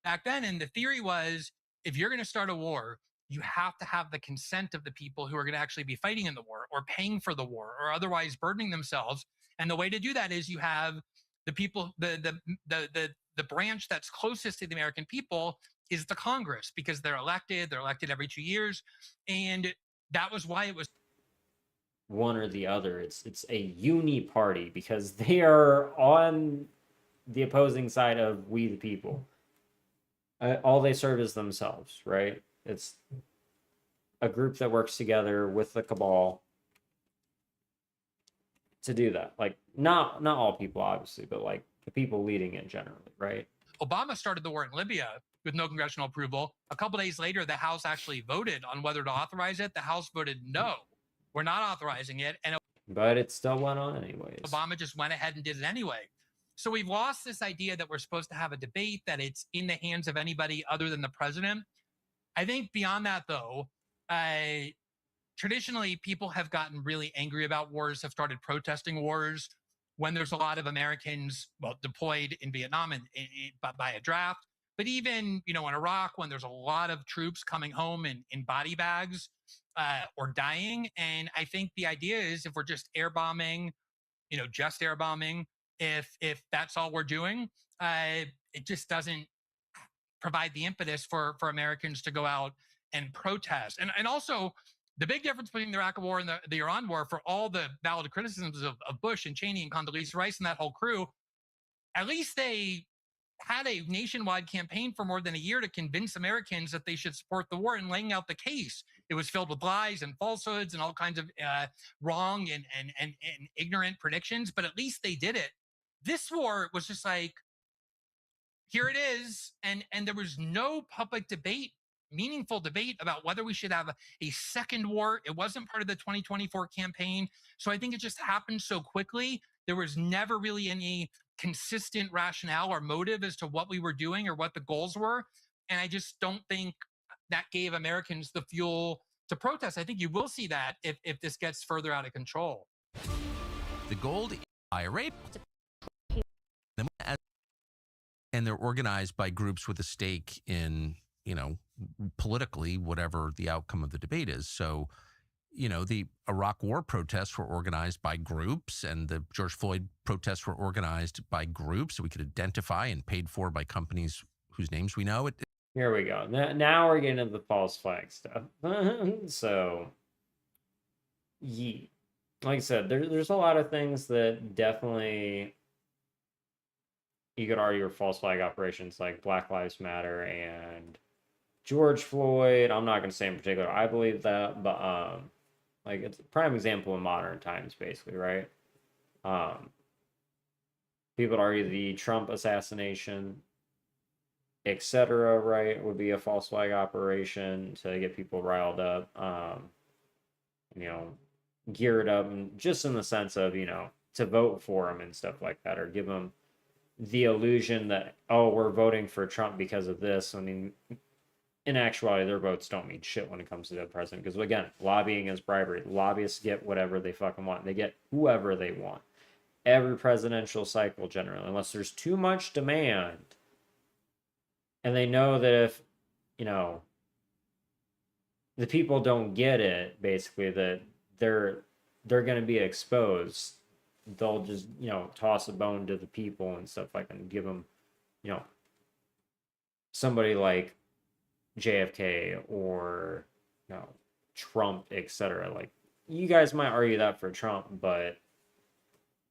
back then. And the theory was, if you're going to start a war, you have to have the consent of the people who are going to actually be fighting in the war or paying for the war or otherwise burdening themselves. And the way to do that is you have the people, the branch that's closest to the American people is the Congress, because they're elected. They're elected every 2 years, and that was why it was One or the other. It's a uni party because they are on the opposing side of we the people. All they serve is themselves, right? It's a group that works together with the cabal to do that. Like not all people, obviously, but like the people leading it generally, right? Obama started the war in Libya with no congressional approval. A couple days later, the House actually voted on whether to authorize it. The House voted no, we're not authorizing it. And But it still went on anyways. Obama just went ahead and did it anyway. So we've lost this idea that we're supposed to have a debate, that it's in the hands of anybody other than the president. I think beyond that, though, traditionally people have gotten really angry about wars, have started protesting wars when there's a lot of Americans, well, deployed in Vietnam and by a draft. But even, in Iraq, when there's a lot of troops coming home in body bags or dying. And I think the idea is, if we're just air bombing, just air bombing, if that's all we're doing, it just doesn't provide the impetus for Americans to go out and protest. And also, the big difference between the Iraq War and the Iran War, for all the valid criticisms of Bush and Cheney and Condoleezza Rice and that whole crew, at least they had a nationwide campaign for more than a year to convince Americans that they should support the war and laying out the case. It was filled with lies and falsehoods and all kinds of wrong and ignorant predictions, but at least they did it. This war was just like, here it is, and there was no public debate, meaningful debate about whether we should have a second war. It wasn't part of the 2024 campaign. So I think it just happened so quickly. There was never really any consistent rationale or motive as to what we were doing or what the goals were. And I just don't think that gave Americans the fuel to protest. I think you will see that if this gets further out of control. The gold IRA, and they're organized by groups with a stake in, politically, whatever the outcome of the debate is. So, the Iraq War protests were organized by groups, and the George Floyd protests were organized by groups that we could identify and paid for by companies whose names we know. Here we go. Now we're getting into the false flag stuff. So, like I said, there's a lot of things that definitely you could argue are false flag operations, like Black Lives Matter and George Floyd. I'm not going to say in particular I believe that, but like it's a prime example in modern times, basically, right? People would argue the Trump assassination, etc., right, would be a false flag operation to get people riled up, geared up, and just in the sense of, to vote for him and stuff like that, or give them the illusion that, oh, we're voting for Trump because of this. I mean, in actuality, their votes don't mean shit when it comes to the president. Because again, lobbying is bribery. Lobbyists get whatever they fucking want. They get whoever they want. Every presidential cycle, generally, unless there's too much demand. And they know that if, the people don't get it, basically, that they're going to be exposed, they'll just, toss a bone to the people and stuff like that, and give them, somebody like JFK or, Trump, etc. Like, you guys might argue that for Trump, but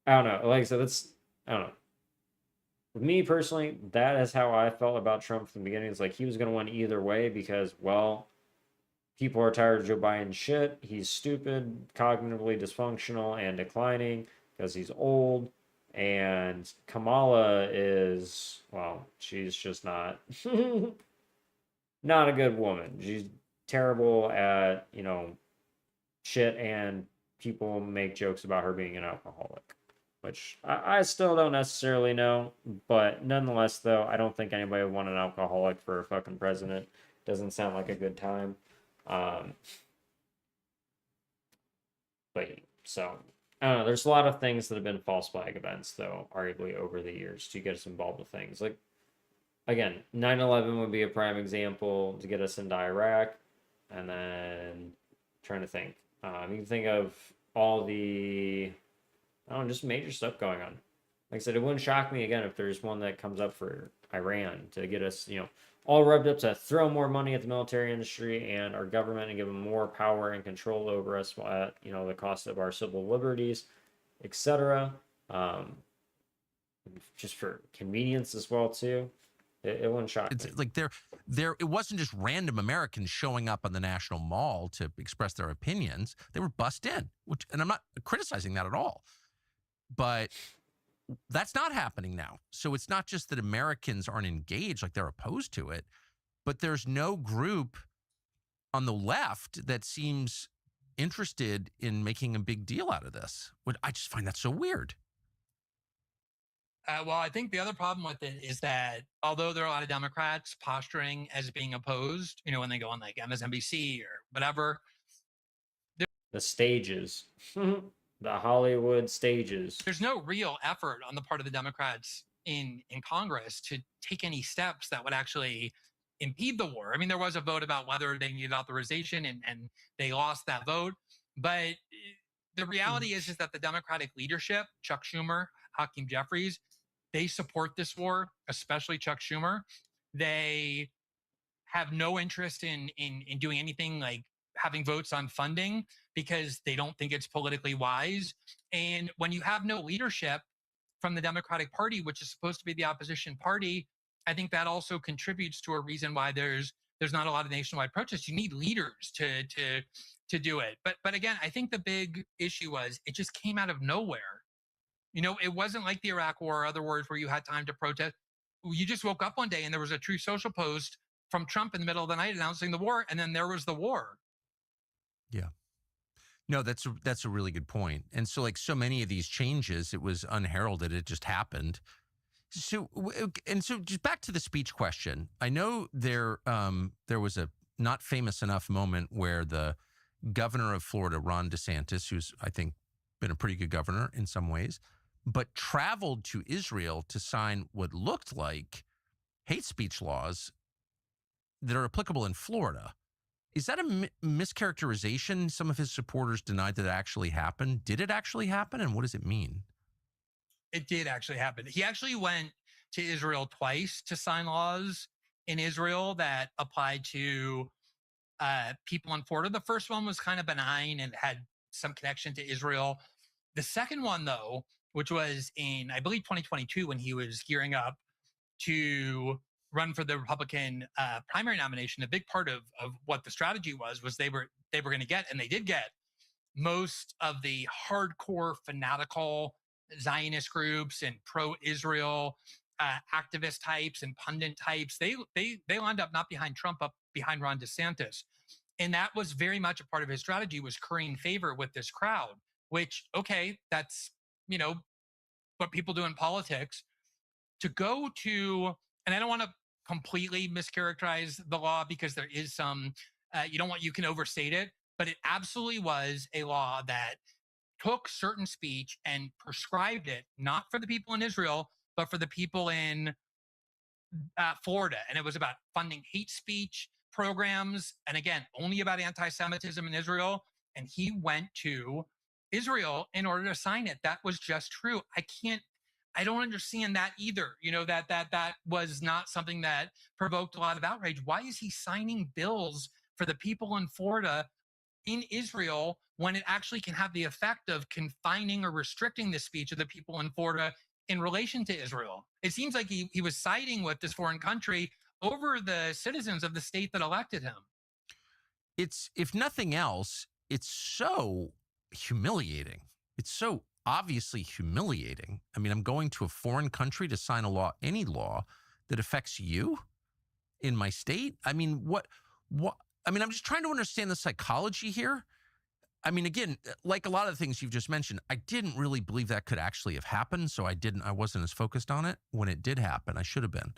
I don't know. Like I said, I don't know. With me personally, that is how I felt about Trump from the beginning. It's like he was going to win either way because, well, people are tired of Joe Biden's shit. He's stupid, cognitively dysfunctional, and declining because he's old. And Kamala is, well, she's just not not a good woman. She's terrible at, shit, and people make jokes about her being an alcoholic, which I still don't necessarily know. But nonetheless, though, I don't think anybody would want an alcoholic for a fucking president. Doesn't sound like a good time. But so I don't know. There's a lot of things that have been false flag events, though, arguably over the years to get us involved with things. Like, again, 9/11 would be a prime example to get us into Iraq. And then trying to think. You can think of all the, I don't know, just major stuff going on. Like I said, it wouldn't shock me again if there's one that comes up for Iran to get us, all revved up to throw more money at the military industry and our government and give them more power and control over us at, the cost of our civil liberties, etc. Just for convenience as well, too. It wouldn't shock me. It's like it wasn't just random Americans showing up on the National Mall to express their opinions. They were bussed in, and I'm not criticizing that at all. But that's not happening now. So it's not just that Americans aren't engaged, like they're opposed to it, but there's no group on the left that seems interested in making a big deal out of this. I just find that so weird. Well, I think the other problem with it is that although there are a lot of Democrats posturing as being opposed, when they go on like MSNBC or whatever. The stages, the Hollywood stages. There's no real effort on the part of the Democrats in Congress to take any steps that would actually impede the war. I mean, there was a vote about whether they needed authorization and they lost that vote. But the reality is that the Democratic leadership, Chuck Schumer, Hakeem Jeffries, they support this war, especially Chuck Schumer. They have no interest in doing anything like having votes on funding because they don't think it's politically wise. And when you have no leadership from the Democratic Party, which is supposed to be the opposition party, I think that also contributes to a reason why there's not a lot of nationwide protests. You need leaders to do it. But again, I think the big issue was it just came out of nowhere. It wasn't like the Iraq War or other wars where you had time to protest. You just woke up one day and there was a Truth Social post from Trump in the middle of the night announcing the war, and then there was the war. Yeah. No, that's a really good point. And so so many of these changes, it was unheralded. It just happened. So just back to the speech question. I know there was a not famous enough moment where the governor of Florida, Ron DeSantis, who's, I think, been a pretty good governor in some ways, but traveled to Israel to sign what looked like hate speech laws that are applicable in Florida. Is that a mischaracterization? Some of his supporters denied that it actually happened. Did it actually happen? And what does it mean? It did actually happen. He actually went to Israel twice to sign laws in Israel that applied to people in Florida. The first one was kind of benign and had some connection to Israel. The second one, though, which was in, I believe, 2022, when he was gearing up to run for the Republican primary nomination, a big part of what the strategy was they were going to get, and they did get, most of the hardcore fanatical Zionist groups and pro-Israel activist types and pundit types. They lined up not behind Trump, up behind Ron DeSantis, and that was very much a part of his strategy, was currying favor with this crowd. Which, okay, that's what people do in politics. To go to, and I don't want to completely mischaracterize the law because there is some, you can overstate it, but it absolutely was a law that took certain speech and prescribed it, not for the people in Israel, but for the people in Florida. And it was about funding hate speech programs. And again, only about anti-Semitism in Israel. And he went to Israel in order to sign it. That was just true. I don't understand that either. That was not something that provoked a lot of outrage. Why is he signing bills for the people in Florida in Israel when it actually can have the effect of confining or restricting the speech of the people in Florida in relation to Israel? It seems like he was siding with this foreign country over the citizens of the state that elected him. It's, if nothing else, it's so humiliating. It's so obviously humiliating. I mean, I'm going to a foreign country to sign a law, any law that affects you in my state. I mean, what, I mean, I'm just trying to understand the psychology here. I mean, again, like a lot of the things you've just mentioned, I didn't really believe that could actually have happened. So I wasn't as focused on it when it did happen. I should have been.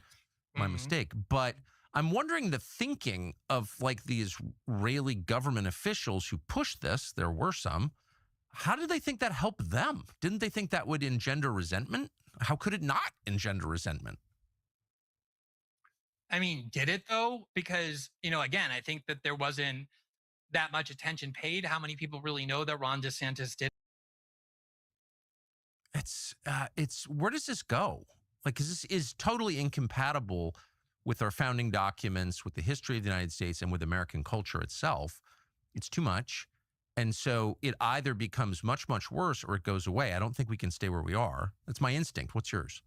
My mistake. But I'm wondering the thinking of like the Israeli government officials who pushed this. There were some. How did they think that helped them? Didn't they think that would engender resentment? How could it not engender resentment? I mean, did it though? Because, again, I think that there wasn't that much attention paid. How many people really know that Ron DeSantis did? It's where does this go? Like, 'cause this is totally incompatible with our founding documents, with the history of the United States, and with American culture itself. It's too much. And so it either becomes much, much worse or it goes away. I don't think we can stay where we are. That's my instinct. What's yours?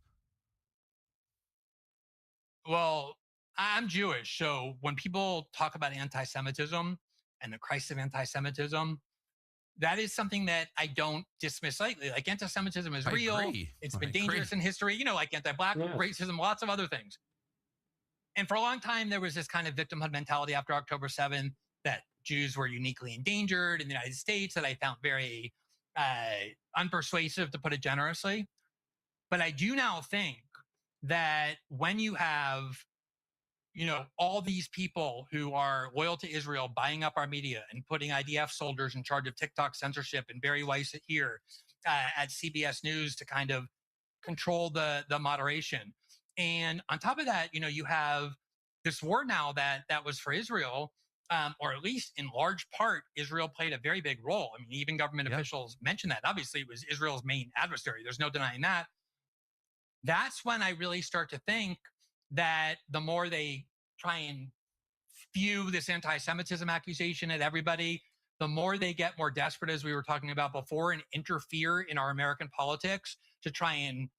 Well, I'm Jewish. So when people talk about anti-Semitism and the crisis of anti-Semitism, that is something that I don't dismiss lightly. Like, anti-Semitism is real. Agree. It's been dangerous in history, like anti-Black racism, lots of other things. And for a long time, there was this kind of victimhood mentality after October 7th that Jews were uniquely endangered in the United States, that I found very unpersuasive, to put it generously. But I do now think that when you have, all these people who are loyal to Israel buying up our media and putting IDF soldiers in charge of TikTok censorship, and Barry Weiss here at CBS News to kind of control the moderation. And on top of that, you have this war now that was for Israel, or at least in large part, Israel played a very big role. I mean, even government officials mentioned that. Obviously, it was Israel's main adversary. There's no denying that. That's when I really start to think that the more they try and spew this anti-Semitism accusation at everybody, the more they get more desperate, as we were talking about before, and interfere in our American politics to try and,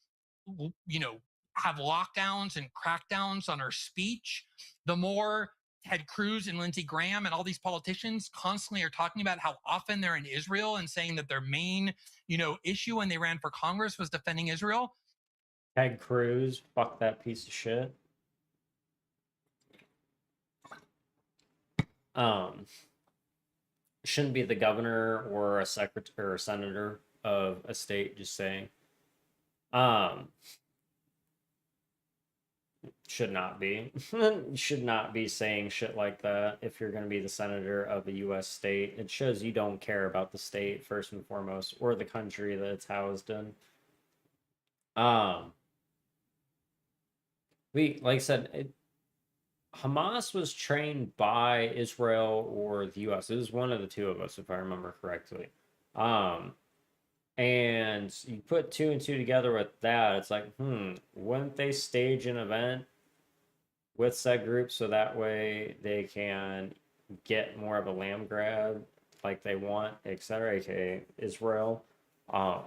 have lockdowns and crackdowns on our speech. The more Ted Cruz and Lindsey Graham and all these politicians constantly are talking about how often they're in Israel and saying that their main, issue when they ran for Congress was defending Israel. Ted Cruz, fuck that piece of shit. Shouldn't be the governor or a secretary or a senator of a state, just saying. Should not be. You should not be saying shit like that if you're going to be the senator of a U.S. state. It shows you don't care about the state first and foremost, or the country that it's housed in. Um, like I said, Hamas was trained by Israel or the U.S. It was one of the two of us, if I remember correctly. Um, and you put two and two together with that, it's like, wouldn't they stage an event with said group so that way they can get more of a land grab like they want, etc., aka Israel? Um,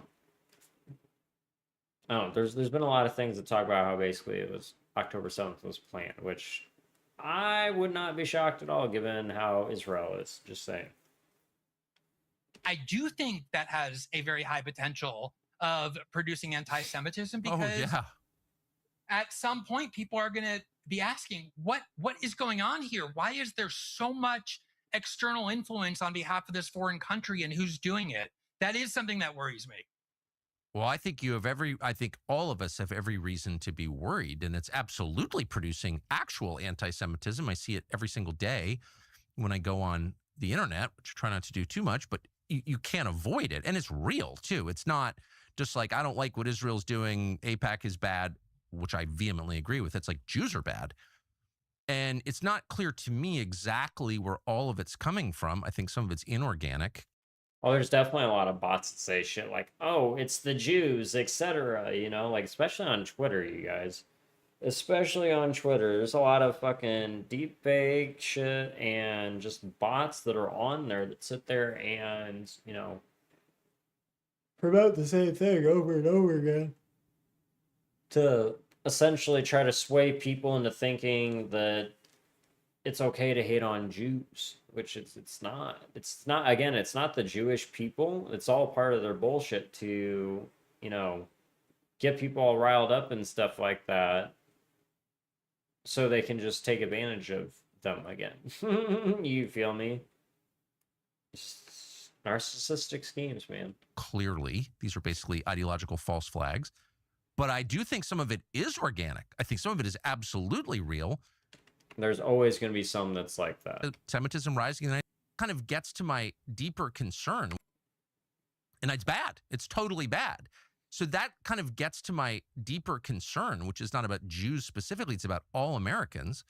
I don't know. There's been a lot of things that talk about how basically it was October 7th was planned, which I would not be shocked at all given how Israel is. Just saying. I do think that has a very high potential of producing anti-Semitism because at some point people are going to be asking, what is going on here? Why is there so much external influence on behalf of this foreign country, and who's doing it? That is something that worries me. Well, I think I think all of us have every reason to be worried, and it's absolutely producing actual anti-Semitism. I see it every single day when I go on the internet, which I try not to do too much, but you can't avoid it. And it's real too. It's not just like, I don't like what Israel's doing, AIPAC is bad, which I vehemently agree with. It's like Jews are bad. And it's not clear to me exactly where all of it's coming from. I think some of it's inorganic. Well, there's definitely a lot of bots that say shit like, "Oh, it's the Jews," etc. Like especially on Twitter, you guys. Especially on Twitter, there's a lot of fucking deep fake shit and just bots that are on there that sit there and, promote the same thing over and over again to essentially try to sway people into thinking that it's okay to hate on Jews, which it's not. It's not, again, it's not the Jewish people. It's all part of their bullshit to, get people all riled up and stuff like that so they can just take advantage of them again. You feel me? Just narcissistic schemes, man. Clearly, these are basically ideological false flags. But I do think some of it is organic. I think some of it is absolutely real. There's always going to be some that's like that. Semitism rising, and it kind of gets to my deeper concern. And it's bad. It's totally bad. So that kind of gets to my deeper concern, which is not about Jews specifically. It's about all Americans.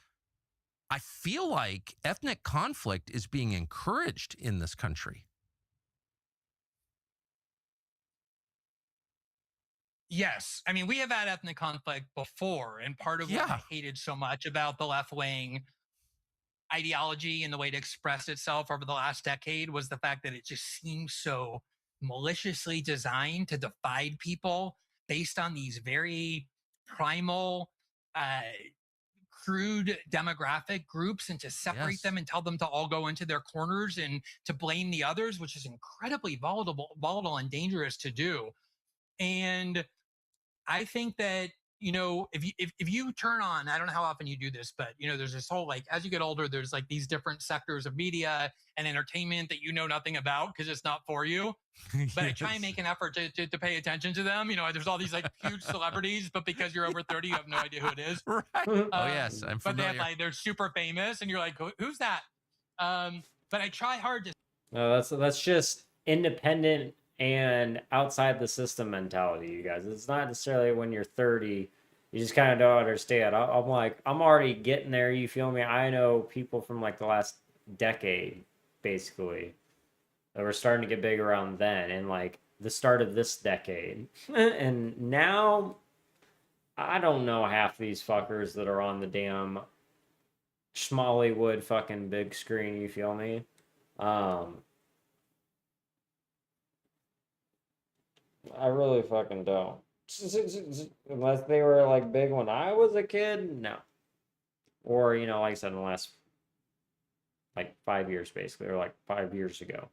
I feel like ethnic conflict is being encouraged in this country. Yes. I mean, we have had ethnic conflict before, and part of what I hated so much about the left wing ideology and the way it expressed itself over the last decade was the fact that it just seems so maliciously designed to divide people based on these very primal, uh, crude demographic groups, and to separate them and tell them to all go into their corners and to blame the others, which is incredibly volatile and dangerous to do. And I think that, if you turn on, I don't know how often you do this, but there's this whole, like, as you get older, there's like these different sectors of media and entertainment that you know nothing about because it's not for you. But I try and make an effort to pay attention to them. There's all these like huge celebrities, but because you're over 30, you have no idea who it is. Right. Oh yes, I'm familiar. But they're super famous, and you're like, who's that? But I try hard to. No, that's just independent and outside the system mentality, you guys. It's not necessarily when you're 30, you just kind of don't understand. I'm like, I'm already getting there, you feel me? I know people from like the last decade, basically, that were starting to get big around then, and like the start of this decade. And now, I don't know half these fuckers that are on the damn Schmollywood fucking big screen, you feel me? I really fucking don't. Unless they were like big when I was a kid, no. Or, like I said, in the last like 5 years basically, or like 5 years ago.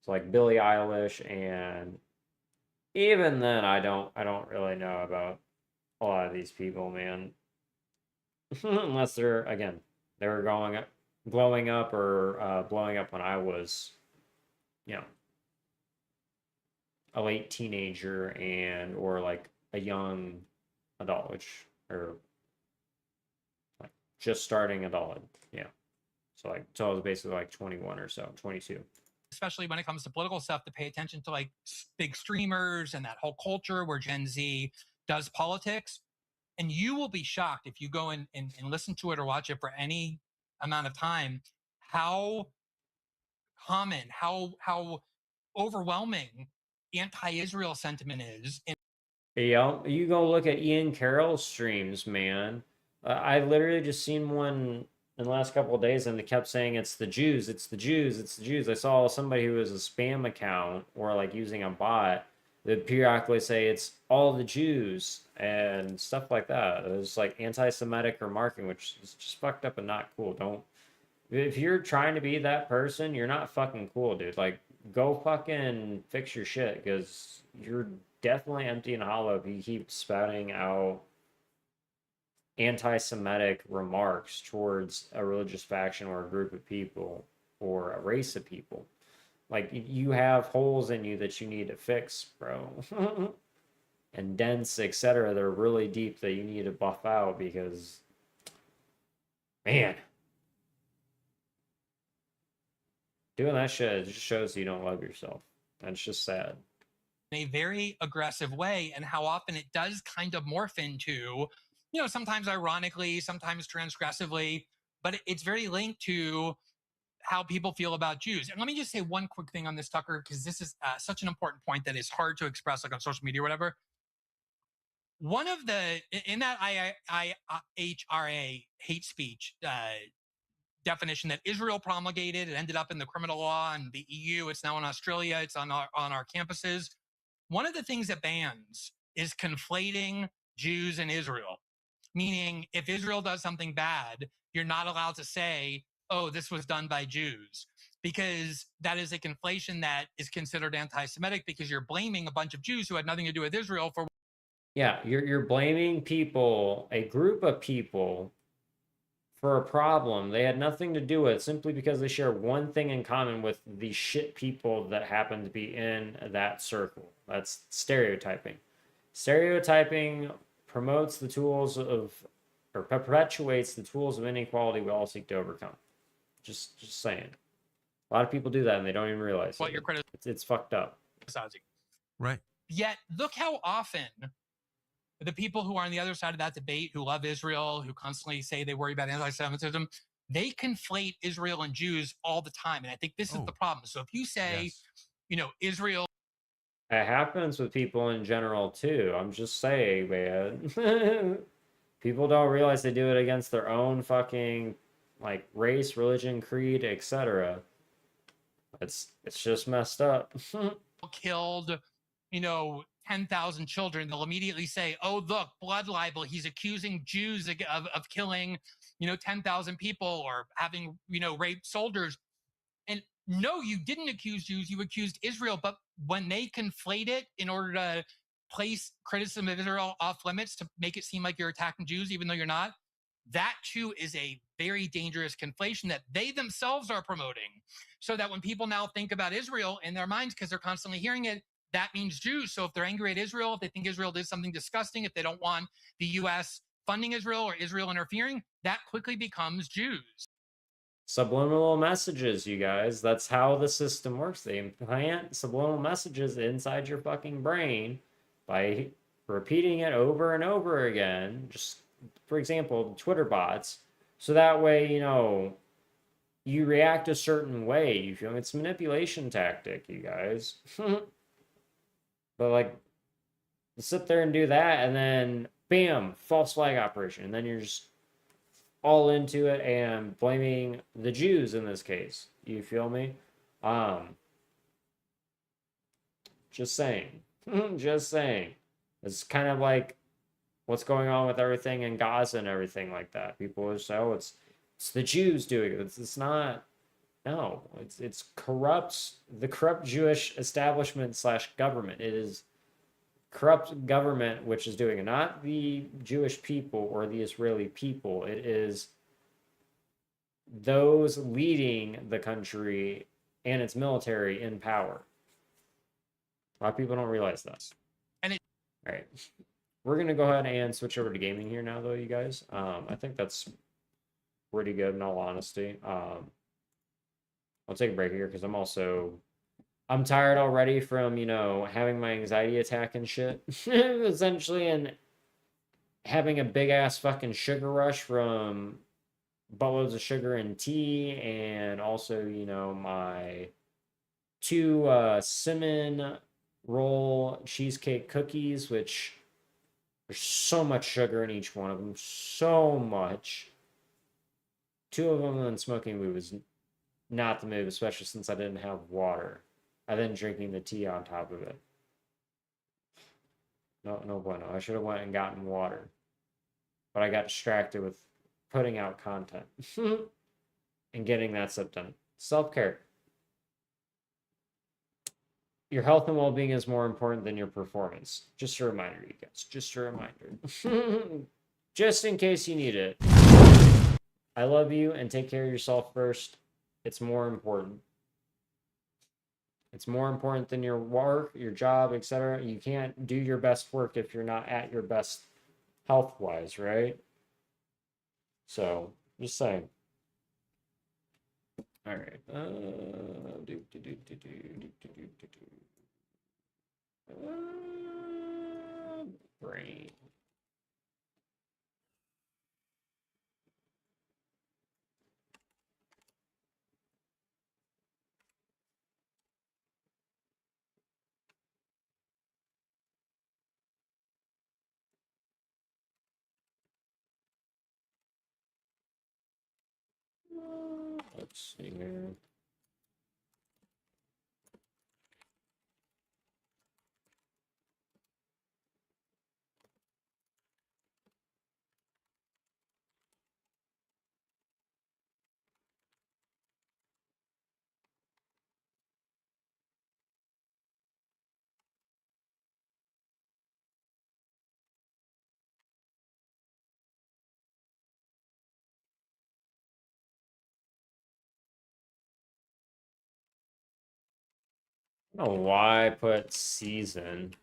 So like Billie Eilish, and even then I don't really know about a lot of these people, man. Unless they're, again, they were blowing up when I was, a late teenager or like a young adult, or just starting adulthood. Yeah. So like, so I was basically like 21 or so, 22. especially when it comes to political stuff, to pay attention to like big streamers and that whole culture where Gen Z does politics. And you will be shocked if you go and listen to it or watch it for any amount of time, how common, how overwhelming anti-Israel sentiment is. And Yeah, you go look at Ian Carroll's streams, man. I literally just seen one in the last couple of days, and they kept saying it's the Jews, it's the Jews, it's the Jews. I saw somebody who was a spam account or like using a bot that periodically say it's all the Jews and stuff like that. It was like anti-Semitic remarking, which is just fucked up and not cool. Don't if you're trying to be that person, you're not fucking cool, dude. Like, go fucking fix your shit because you're definitely empty and hollow if you keep spouting out anti-Semitic remarks towards a religious faction or a group of people or a race of people. Like, you have holes in you that you need to fix, bro. And dents, etc. They're really deep that you need to buff out because, man, doing that shit just shows you don't love yourself. That's just sad. in a very aggressive way, and how often it does kind of morph into, sometimes ironically, sometimes transgressively, but it's very linked to how people feel about Jews. And let me just say one quick thing on this, Tucker, because this is such an important point that is hard to express like on social media or whatever. One of the, in that IHRA hate speech definition that Israel promulgated, it ended up in the criminal law and the EU. It's now in Australia. It's on our campuses. One of the things it bans is conflating Jews and Israel, meaning if Israel does something bad, you're not allowed to say, oh, this was done by Jews, because that is a conflation that is considered anti-Semitic because you're blaming a bunch of Jews who had nothing to do with Israel for. Yeah, you're blaming people, a group of people, for a problem they had nothing to do with simply because they share one thing in common with the shit people that happen to be in that circle. That's stereotyping. Stereotyping promotes the tools of, or perpetuates the tools of inequality we all seek to overcome. Just saying. A lot of people do that and they don't even realize What it. you're It's fucked up. criticizing. Right. Yet, look how often the people who are on the other side of that debate, who love Israel, who constantly say they worry about anti-Semitism, they conflate Israel and Jews all the time. And I think this is the problem. So if you say, Yes. Israel, It happens with people in general too. I'm just saying, man. People don't realize they do it against their own fucking like race, religion, creed, etc. It's just messed up. killed, 10,000 children, they'll immediately say, oh, look, blood libel. He's accusing Jews of killing, 10,000 people or having, raped soldiers. And no, you didn't accuse Jews, you accused Israel. But when they conflate it in order to place criticism of Israel off limits to make it seem like you're attacking Jews, even though you're not, that too is a very dangerous conflation that they themselves are promoting. So that when people now think about Israel in their minds, because they're constantly hearing it, that means Jews. So if they're angry at Israel, if they think Israel did something disgusting, if they don't want the US funding Israel or Israel interfering, that quickly becomes Jews. Subliminal messages, you guys. That's how the system works. They implant subliminal messages inside your fucking brain by repeating it over and over again. Just, for example, Twitter bots. So that way, you react a certain way. You feel me? It's a manipulation tactic, you guys. But like, sit there and do that, and then bam, false flag operation, and then you're just all into it and blaming the Jews in this case. You feel me? Just saying. Just saying. It's kind of like what's going on with everything in Gaza and everything like that. People will say, "Oh, it's the Jews doing it." It's not. No, it's the corrupt Jewish establishment / government. It is corrupt government which is doing it, not the Jewish people or the Israeli people. It is those leading the country and its military in power. A lot of people don't realize that. And all right, we're gonna go ahead and switch over to gaming here now, though, you guys. I think that's pretty good in all honesty. I'll take a break here because I'm tired already from, having my anxiety attack and shit, essentially, and having a big ass fucking sugar rush from buttloads of sugar and tea, and also, my 2 cinnamon roll cheesecake cookies, which there's so much sugar in each one of them, so much. 2 of them, and smoking weed was not the move, especially since I didn't have water. And then drinking the tea on top of it. No bueno. I should have went and gotten water. But I got distracted with putting out content. And getting that stuff done. Self-care. Your health and well-being is more important than your performance. Just a reminder, you guys. Just a reminder. Just in case you need it. I love you, and take care of yourself first. It's more important. It's more important than your work, your job, etc. You can't do your best work if you're not at your best health-wise, right? So, just saying. All right. Brain. Let's see here. I don't know why I put season.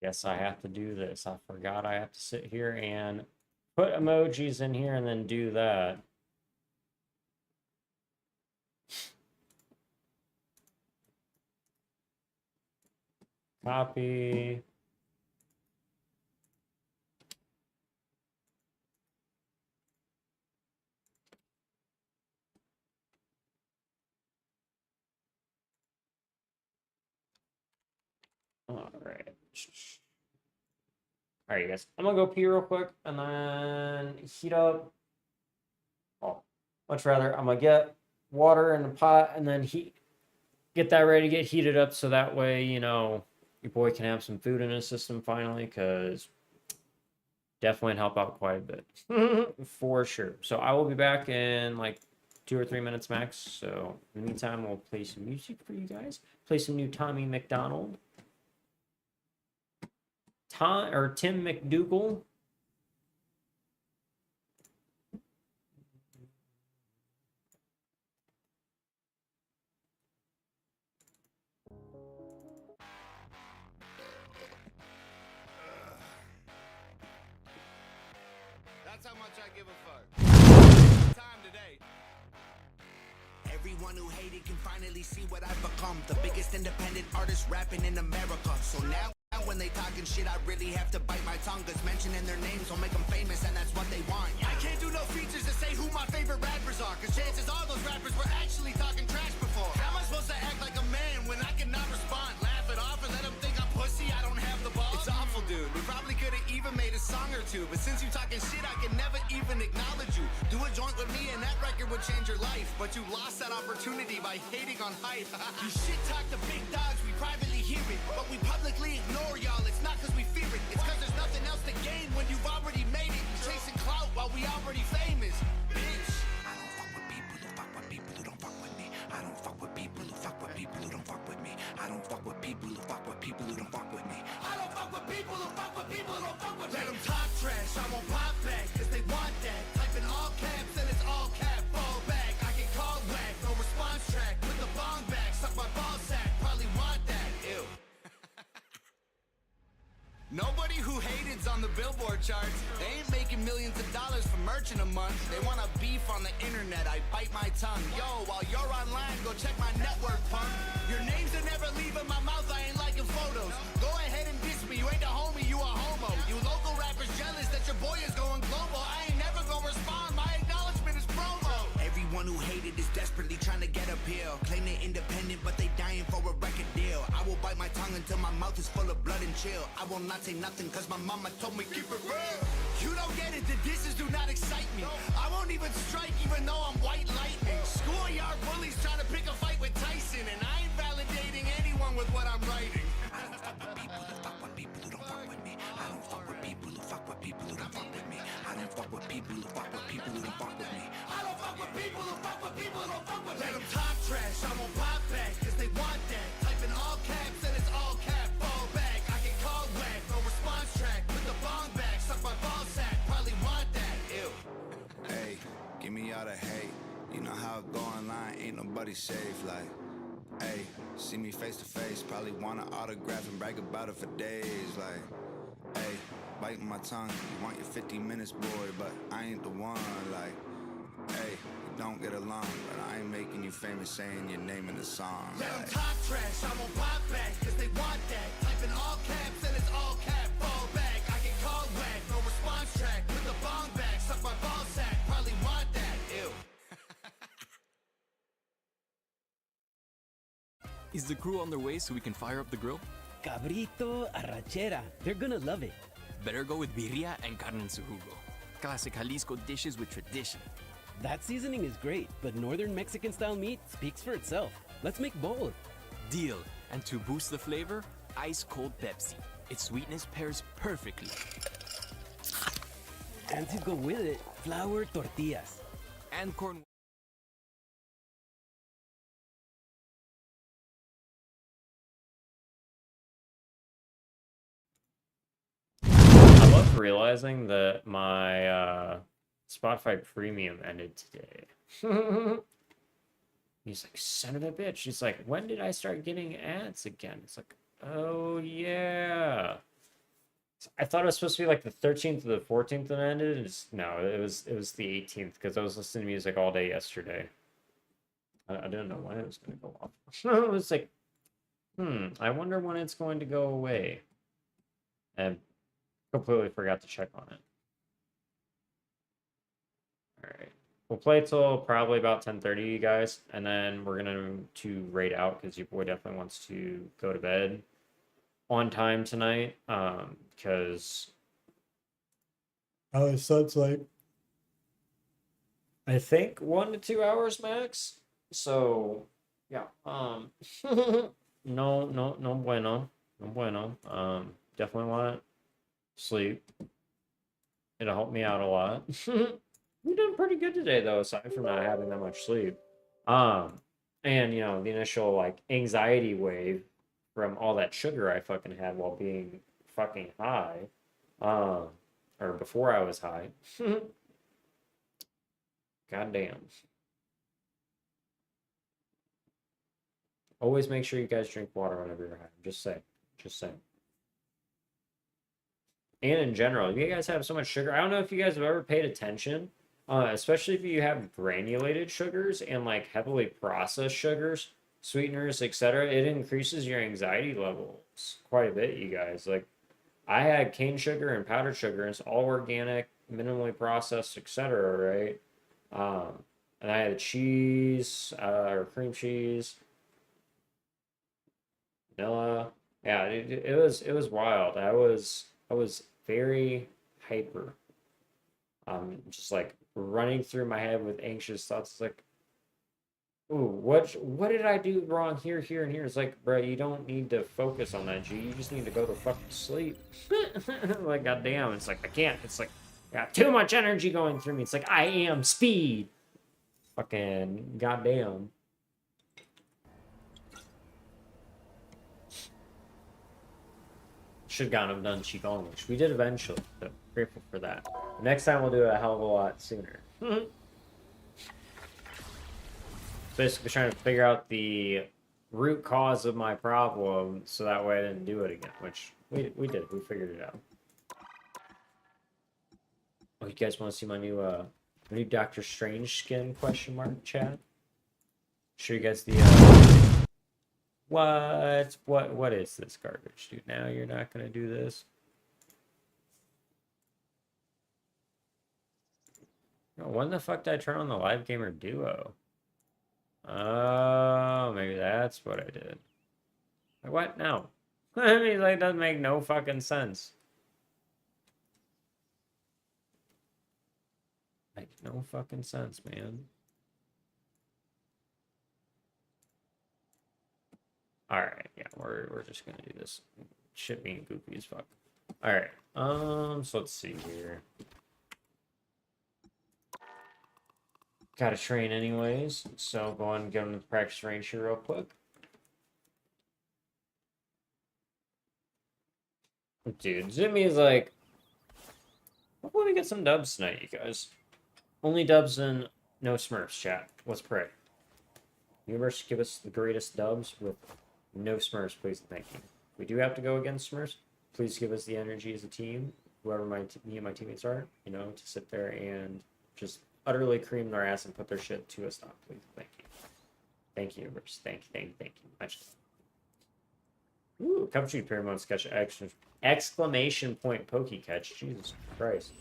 Guess I have to do this. I forgot I have to sit here and put emojis in here and then do that. Copy. All right. All right, guys. I'm gonna go pee real quick and then heat up. Oh, much rather, I'm gonna get water in the pot and then get that ready to get heated up so that way, your boy can have some food in his system finally, because definitely help out quite a bit. For sure. So I will be back in like 2 or 3 minutes max. So in the meantime, we'll play some music for you guys. Play some new Tommy McDonald. Tim McDougal. That's how much I give a fuck. Time today. Everyone who hated can finally see what I've become. The biggest independent artist rapping in America. So now when they talking shit, I really have to bite my tongue, cause mentioning their names will make them famous, and that's what they want. I can't do no features to say who my favorite rappers are, cause chances are those rappers were actually talking trash before. How am I supposed to act like a man when I cannot respond? Laugh it off and let them think I'm pussy, I don't have the balls. It's awful, dude. We probably could have even made a song or two, but since you talking shit, I can never even acknowledge you. Do a joint with me and that record would change your life, but you lost that opportunity by hating on hype. You shit talk the big dogs, we privately hear it, but we publicly ignore y'all. It's not cause we fear it, it's cause there's nothing else to gain when you've already made it. You chasing clout while we already famous, bitch. I don't fuck with people who fuck with people who don't fuck with me. I don't fuck with people who fuck with people who don't fuck with me. I don't fuck with people who fuck with people who don't fuck with me. I don't fuck with people who fuck with people who don't fuck with me. Let them talk trash, I won't pop back, cause they want that. Type in all caps and it's all cap, fall back. I get called whack, no response track. Put the bong back, suck my ball sack, probably want that, ew. Nobody who hated's on the Billboard charts. They ain't making millions of dollars for merch in a month. They want a beef on the internet, I bite my tongue. Yo, while you're online, go check my network, punk. Your names are never leaving my mouth, I ain't liking photos. Go ahead and diss me, you ain't a homie, you a homo. You local rappers jealous that your boy is going global. I ain't never gonna respond, my acknowledgement is promo. Everyone who hated is desperately trying to get appeal. Claim they're independent, but they dying for a record deal. I will bite my tongue until my mouth is full of blood and chill. I will not say nothing cause my mama told me keep it real. You don't get it, the disses do not excite me. I won't even strike even though I'm white lightning. Schoolyard bullies trying to pick a fight with Tyson, and I ain't validating anyone with what I'm writing. I don't fuck with people who fuck with people who don't fuck with me. I don't fuck with people who fuck with people who don't fuck with me. I don't fuck with people who fuck with people who don't fuck with me. I don't fuck with people who fuck with people who don't fuck with me. Let them talk trash, I won't pop back, cause they want that. Type in all caps and it's all cap, fall back. I get called whack, no response track. Put the bong back, suck my ball sack, probably want that, ew. Hey, give me all the hate. You know how it go online, ain't nobody safe. Like, hey, see me face to face, probably want an autograph and brag about it for days. Like, hey, biting my tongue, you want your 50 minutes, boy, but I ain't the one. Like, hey, we don't get along, but I ain't making you famous saying your name in the song. Let them talk trash, I won't pop back, cause they want that. Type in all caps and it's all cap, fall back. I get called whack, no response track. Put the bong back, suck my ball sack, probably want that, ew. Is the crew on their way so we can fire up the grill? Cabrito, arrachera. They're gonna love it. Better go with birria and carne en su jugo. Classic Jalisco dishes with tradition. That seasoning is great, but northern Mexican-style meat speaks for itself. Let's make both. Deal. And to boost the flavor, ice-cold Pepsi. Its sweetness pairs perfectly. And to go with it, flour tortillas. And corn... I love realizing that my Spotify Premium ended today. He's like, son of a bitch. He's like, when did I start getting ads again? It's like, oh yeah. I thought it was supposed to be like the 13th or the 14th that ended. No, it was the 18th because I was listening to music all day yesterday. I didn't know when it was going to go off. It was like, I wonder when it's going to go away. And completely forgot to check on it. All right. We'll play till probably about 10:30, you guys, and then we're going to raid out because your boy definitely wants to go to bed on time tonight because his son's like, I think 1 to 2 hours max. So, yeah. No bueno. No bueno. Definitely want to sleep. It'll help me out a lot. We've done pretty good today, though, aside from not having that much sleep. And, you know, the initial, like, anxiety wave from all that sugar I fucking had while being fucking high. Or before I was high. Goddamn. Always make sure you guys drink water whenever you're high. Just saying. Just saying. And in general, you guys have so much sugar. I don't know if you guys have ever paid attention, especially if you have granulated sugars and like heavily processed sugars, sweeteners, etc. It increases your anxiety levels quite a bit, you guys. Like, I had cane sugar and powdered sugar, and it's all organic, minimally processed, etc. Right? And I had cheese or cream cheese, vanilla. Yeah, it was wild. I was very hyper. Just like running through my head with anxious thoughts. It's like, ooh, what did I do wrong here, here, and here? It's like, bro, you don't need to focus on that, G. You just need to go to fucking sleep. Like, goddamn, it's like, I can't. It's like, I got too much energy going through me. It's like, I am speed. Fucking goddamn. Should have gotten them done Qigong, which we did eventually. So grateful for that. Next time we'll do it a hell of a lot sooner. Basically trying to figure out the root cause of my problem so that way I didn't do it again, which we did. We figured it out. Oh, you guys want to see my new Doctor Strange skin question mark chat? Show you guys the what is this garbage, dude? Now you're not gonna do this. No, when the fuck did I turn on the live gamer duo? Oh, maybe that's what I did. Like, what? No. I mean, like, that doesn't make no fucking sense. Like, no fucking sense, man. Alright, yeah, we're just gonna do this. Shit being goofy as fuck. Alright, so let's see here. Gotta train anyways, so go on and get on the practice range here real quick. Dude, Jimmy is like, hopefully we get some dubs tonight, you guys. Only dubs and no Smurfs, chat. Let's pray. Universe, give us the greatest dubs with no Smurfs, please and thank you. We do have to go against Smurfs. Please give us the energy as a team, whoever me and my teammates are, you know, to sit there and just utterly cream their ass and put their shit to a stop, please. Thank you. Thank you, Universe. Thank you. Much. Ooh, Cup Street Paramount Sketch exclamation point pokey catch. Jesus Christ.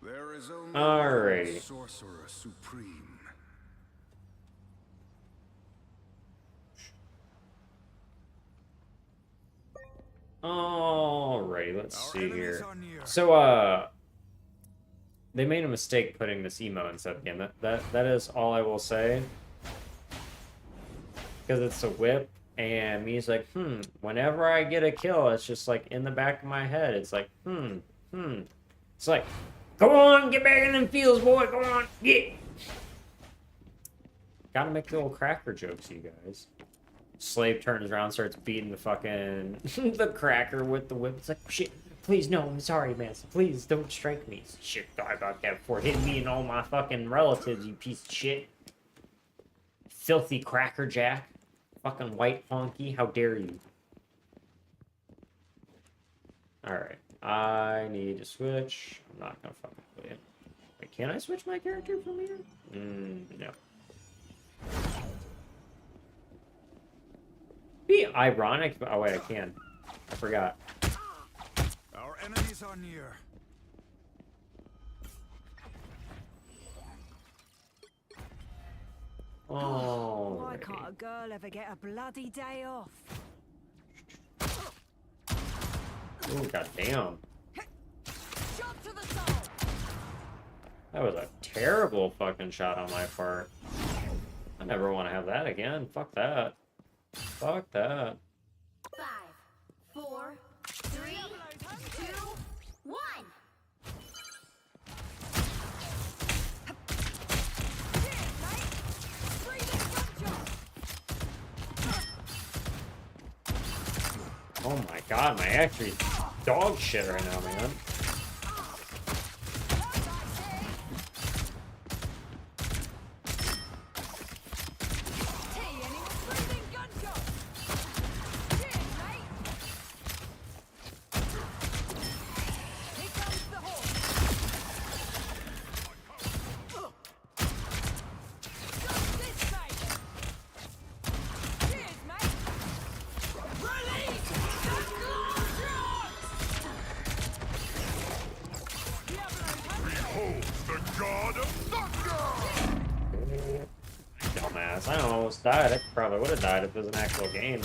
There is only Alrighty. one sorcerer supreme. Alrighty, let's Our see enemies here. are near. So, they made a mistake putting this emo instead of the game. That is all I will say. Because it's a whip, and me's like, whenever I get a kill, it's just like in the back of my head. It's like, It's like, go on, get back in them fields, boy, go on, get. Gotta make the little cracker jokes, you guys. Slave turns around, starts beating the fucking the cracker with the whip. It's like, shit, please, no, I'm sorry, man. Please don't strike me. Shit, thought about that before hitting me and all my fucking relatives, you piece of shit. Filthy cracker jack. Fucking white honky, how dare you. Alright, I need to switch. I'm not gonna fucking play it. Wait, can I switch my character from here? No. Be ironic. Oh wait, I can. I forgot. Our enemies are near. Oh. Why can't a girl ever get a bloody day off? Ooh, goddamn. Shot to the soul! That was a terrible fucking shot on my part. I never want to have that again. Fuck that. Fuck that. 5, 4, 3, 2, 1. Oh my god, my actually dog shit right now, man. Dumbass. I almost died. I probably would have died if it was an actual game.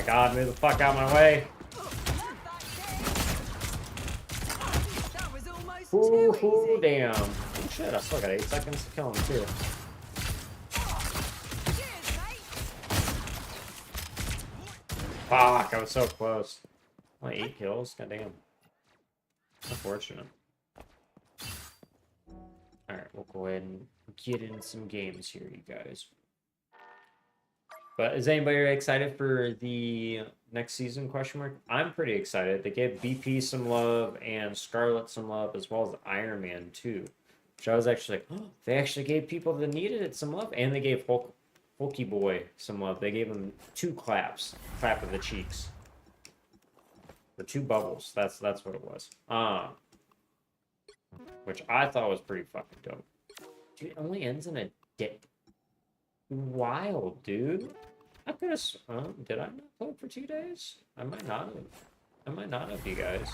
my god, move the fuck out of my way. That was almost Ooh, too easy. damn. Oh shit, I still got 8 seconds to kill him too. Cheers, mate. Fuck, I was so close. Only 8 kills? Goddamn. Unfortunate. Alright, we'll go ahead and get in some games here, you guys. But is anybody excited for the next season, question mark? I'm pretty excited. They gave BP some love and Scarlet some love, as well as Iron Man too. Which I was actually like, oh, they actually gave people that needed it some love. And they gave Hulky Boy some love. They gave him 2 claps. Clap of the cheeks. Or 2 bubbles. That's what it was. Which I thought was pretty fucking dope. Dude, it only ends in a day. Wild, dude. I could have. Did I not play for 2 days? I might not have. I might not have, you guys.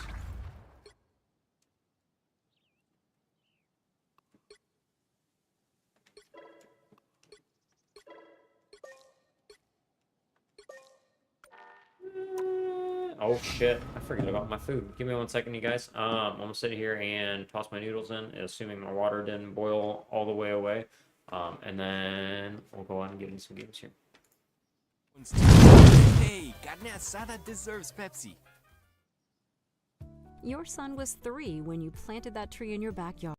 Oh shit! I forgot about my food. Give me 1 second, you guys. I'm gonna sit here and toss my noodles in, assuming my water didn't boil all the way away. And then we'll go on and get in some games here. Hey, carne asada deserves Pepsi. Your son was 3 when you planted that tree in your backyard.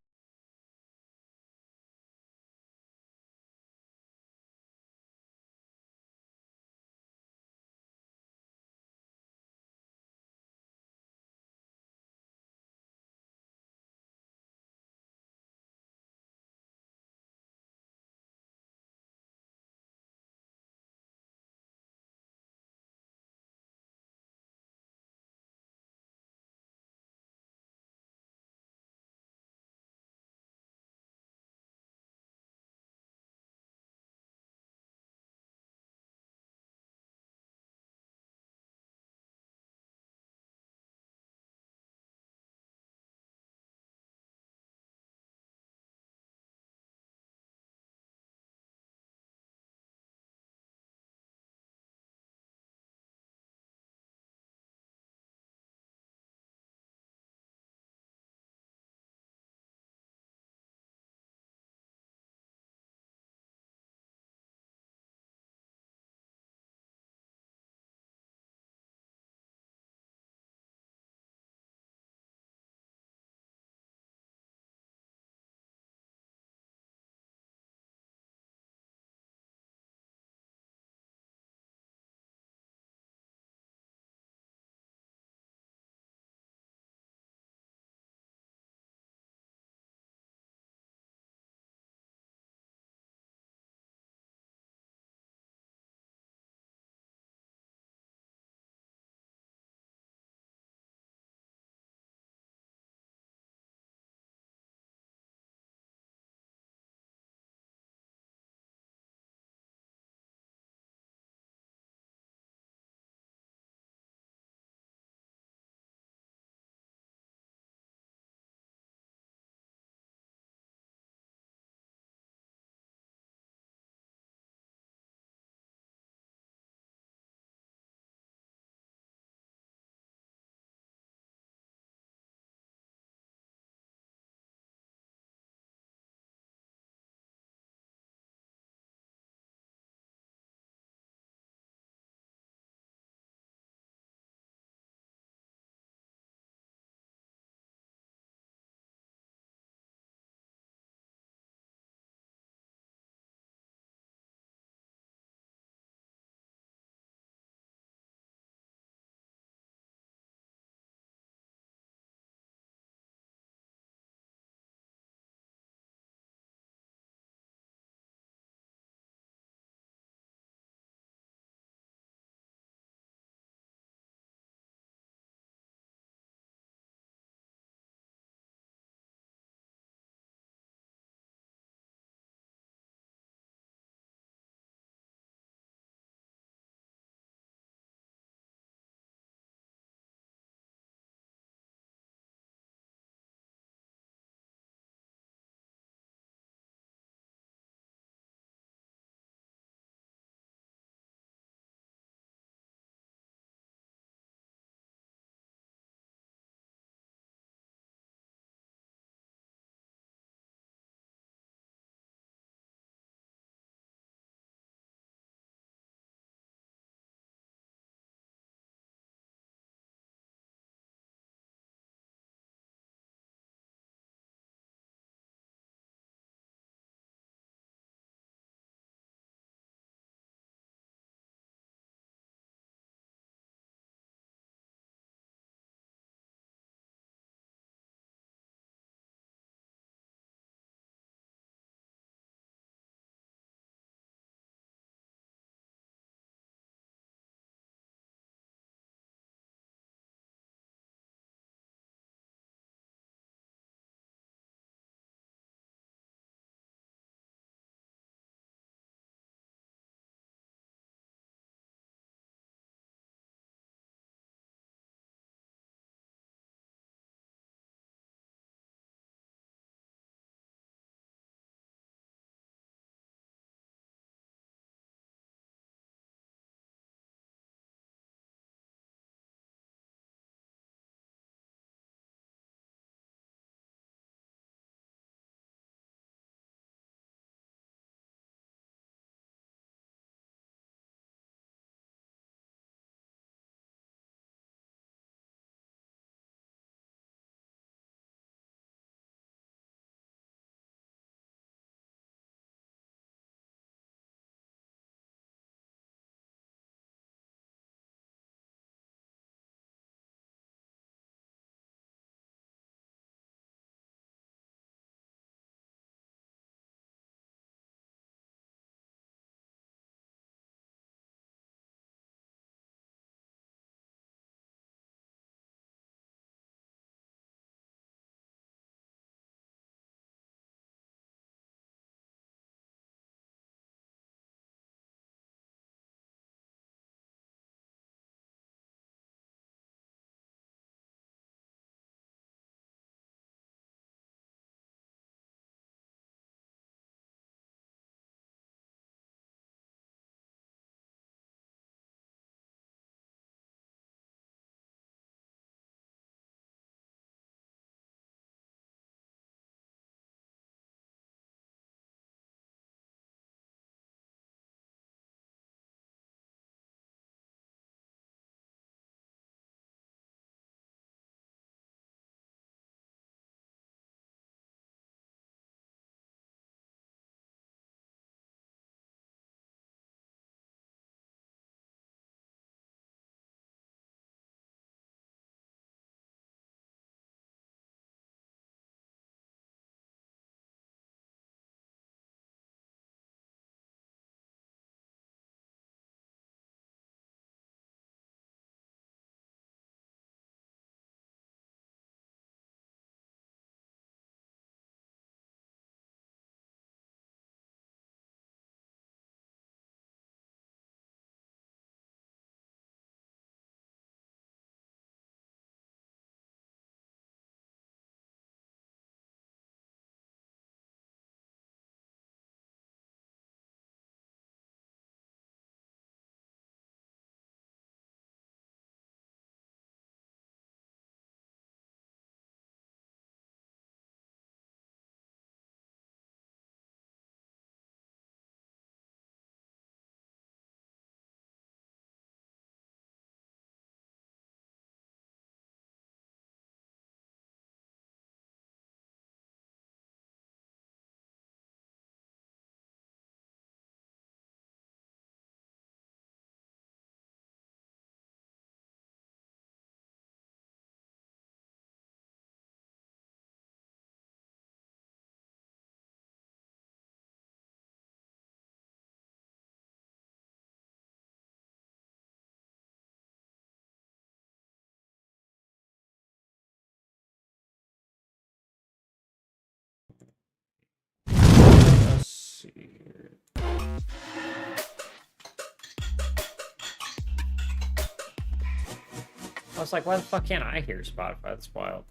I was like, why the fuck can't I hear Spotify? That's wild.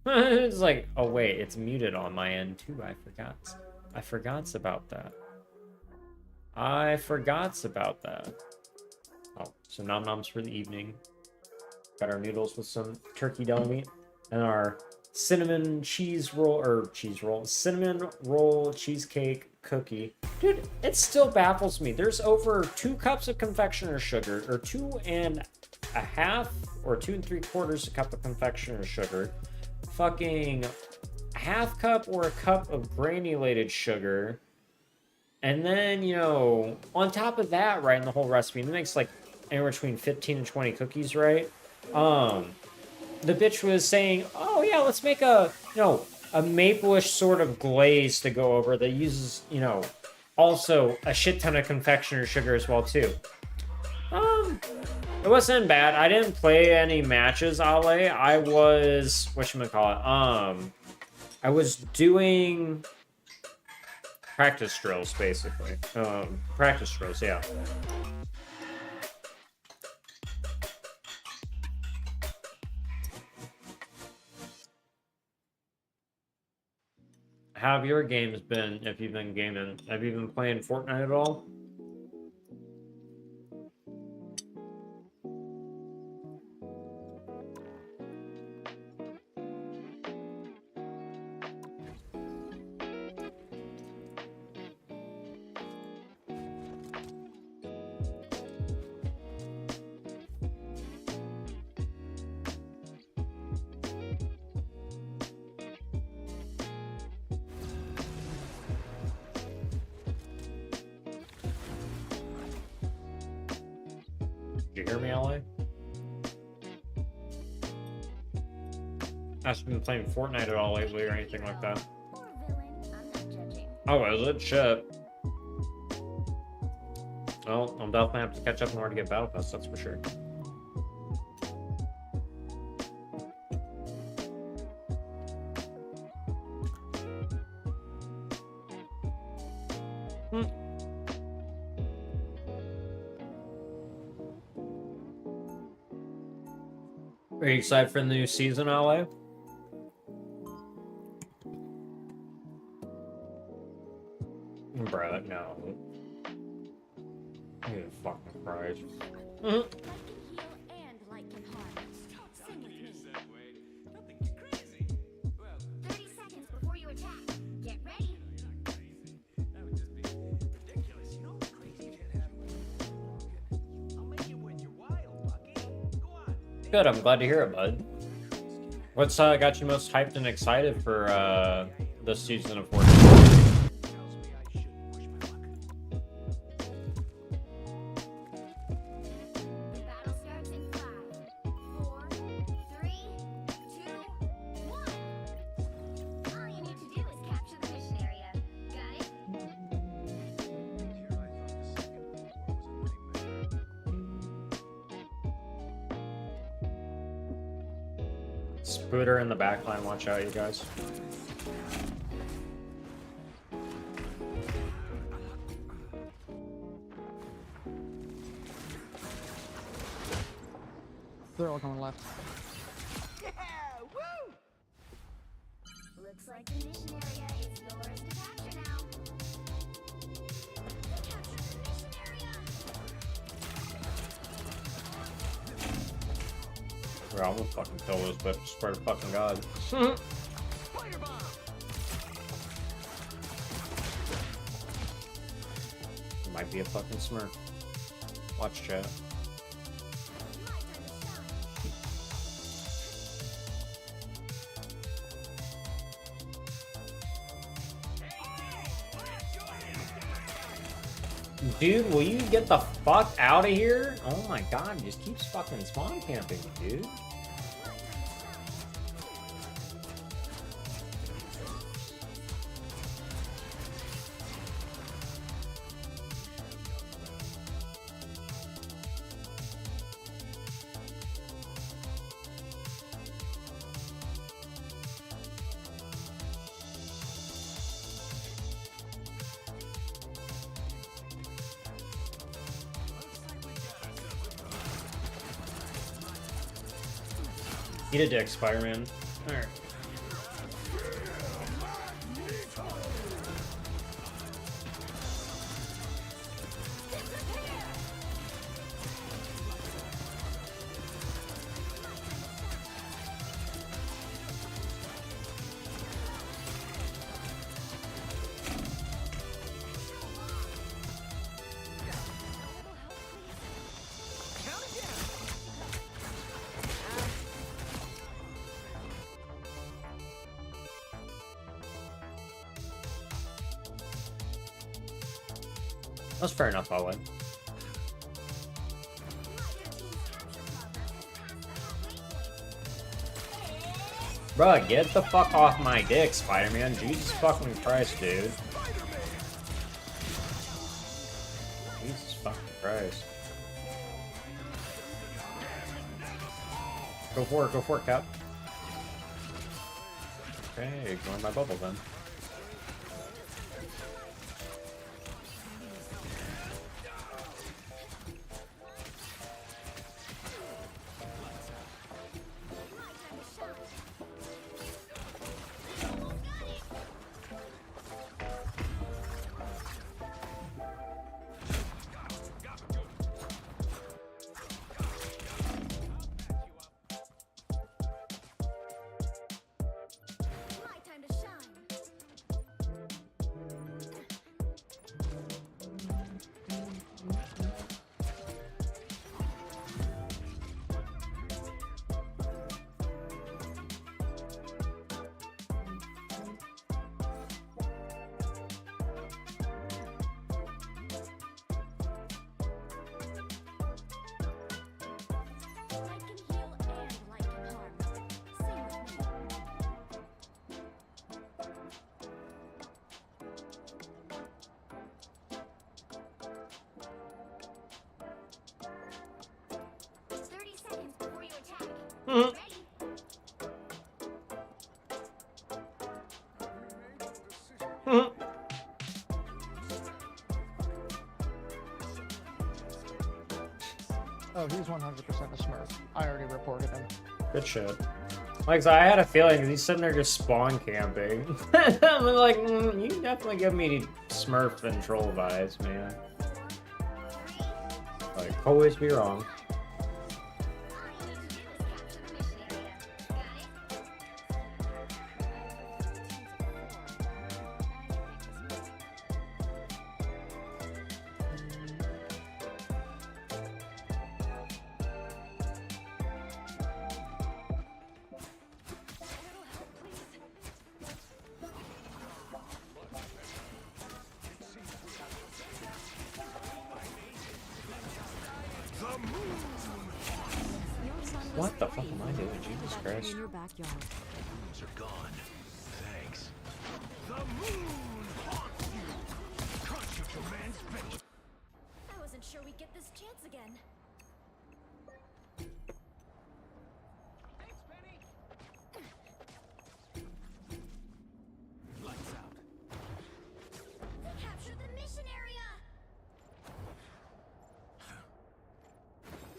It's like, oh wait, it's muted on my end too. I forgot about that. I forgot about that. Oh, so nom noms for the evening. Got our noodles with some turkey deli meat and our cinnamon roll cheesecake cookie. Dude, it still baffles me. There's over 2 cups of confectioner's sugar, or 2.5 or 2 3/4 cup of confectioner's sugar, fucking half cup or a cup of granulated sugar, and then, you know, on top of that, right, in the whole recipe, it makes like anywhere between 15 and 20 cookies, right? The bitch was saying, oh yeah, let's make a, you know, a maple-ish sort of glaze to go over that uses, you know, also a shit ton of confectioner's sugar as well too. It wasn't bad. I didn't play any matches, Ale. I was, whatchamacallit, I was doing practice drills, basically. Practice drills, yeah. How have your games been, if you've been gaming? Have you been playing Fortnite at all? Did you hear me, LA? I've been playing Fortnite at all lately or anything like that. Oh, is it? Shit. Well, I'm definitely have to catch up in order to get Battle Pass, that's for sure. Are you excited for the new season, LA? Bruh, no. Jesus fucking Christ. Good, I'm glad to hear it, bud. What's got you most hyped and excited for this season of Fortnite? Spooter in the backline, watch out, you guys. They're all going left. Yeah, woo! Looks like the mission area is yours to capture now. Capture the mission area! Bro, I'm gonna fucking kill this bitch, swear to fucking God. It might be a fucking smurf. Watch chat. Dude, will you get the fuck out of here? Oh my God, he just keeps fucking spawn camping, dude. Eat a dick, Spider-Man. Alright. That's fair enough, I'll win. Bruh, get the fuck off my dick, Spider-Man. Jesus fucking Christ, dude. Jesus fucking Christ. Go for it, Cap. Okay, ignore my bubble then. Oh, he's 100% a Smurf. I already reported him. Good shit. Like, so I had a feeling he's sitting there just spawn camping. I'm like, you definitely give me Smurf and troll vibes, man. Like, always be wrong. What the fuck am I doing? Jesus Christ. In your backyard. Are gone. Thanks. The moon haunts you. Crunch of your man's bitch. I wasn't sure we'd get this chance again. Lights out. Capture the mission area!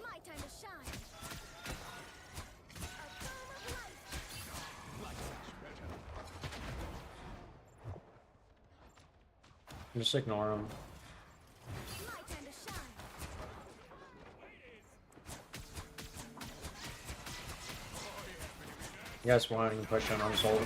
My time to shine. A beam of light. Just ignore him. My time to shine. You guys want to push in on soul?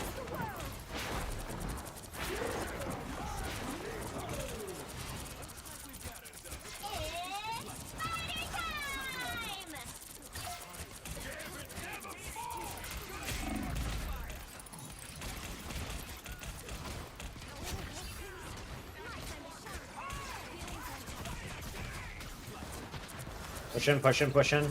Push in, push in, push in.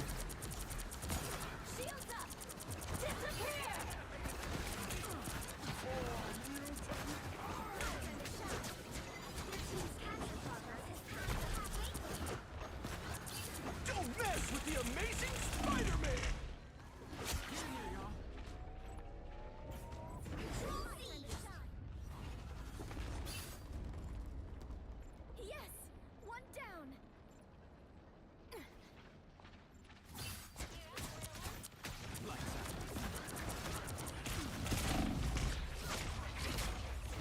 Don't mess with the amazing Spider-Man. Yes! One down!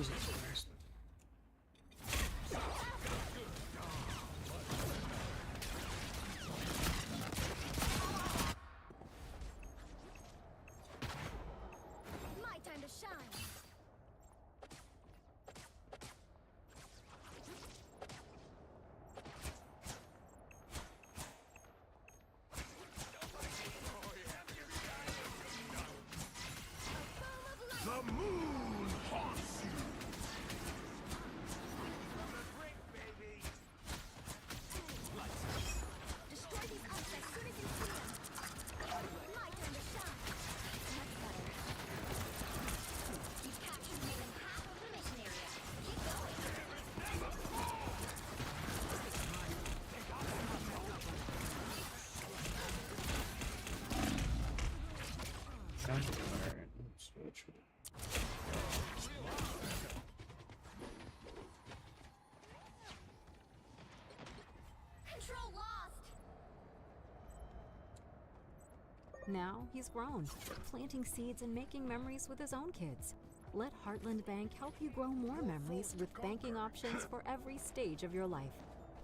Jesus Christ. My time to shine. The moon haunts you. Destroy these ults as soon as you see them. My time to shine. That's better. You've captured more than half of the mission area. Keep going. Alright, switch. Control lost. Now he's grown, planting seeds and making memories with his own kids. Let Heartland Bank help you grow more memories with banking options for every stage of your life.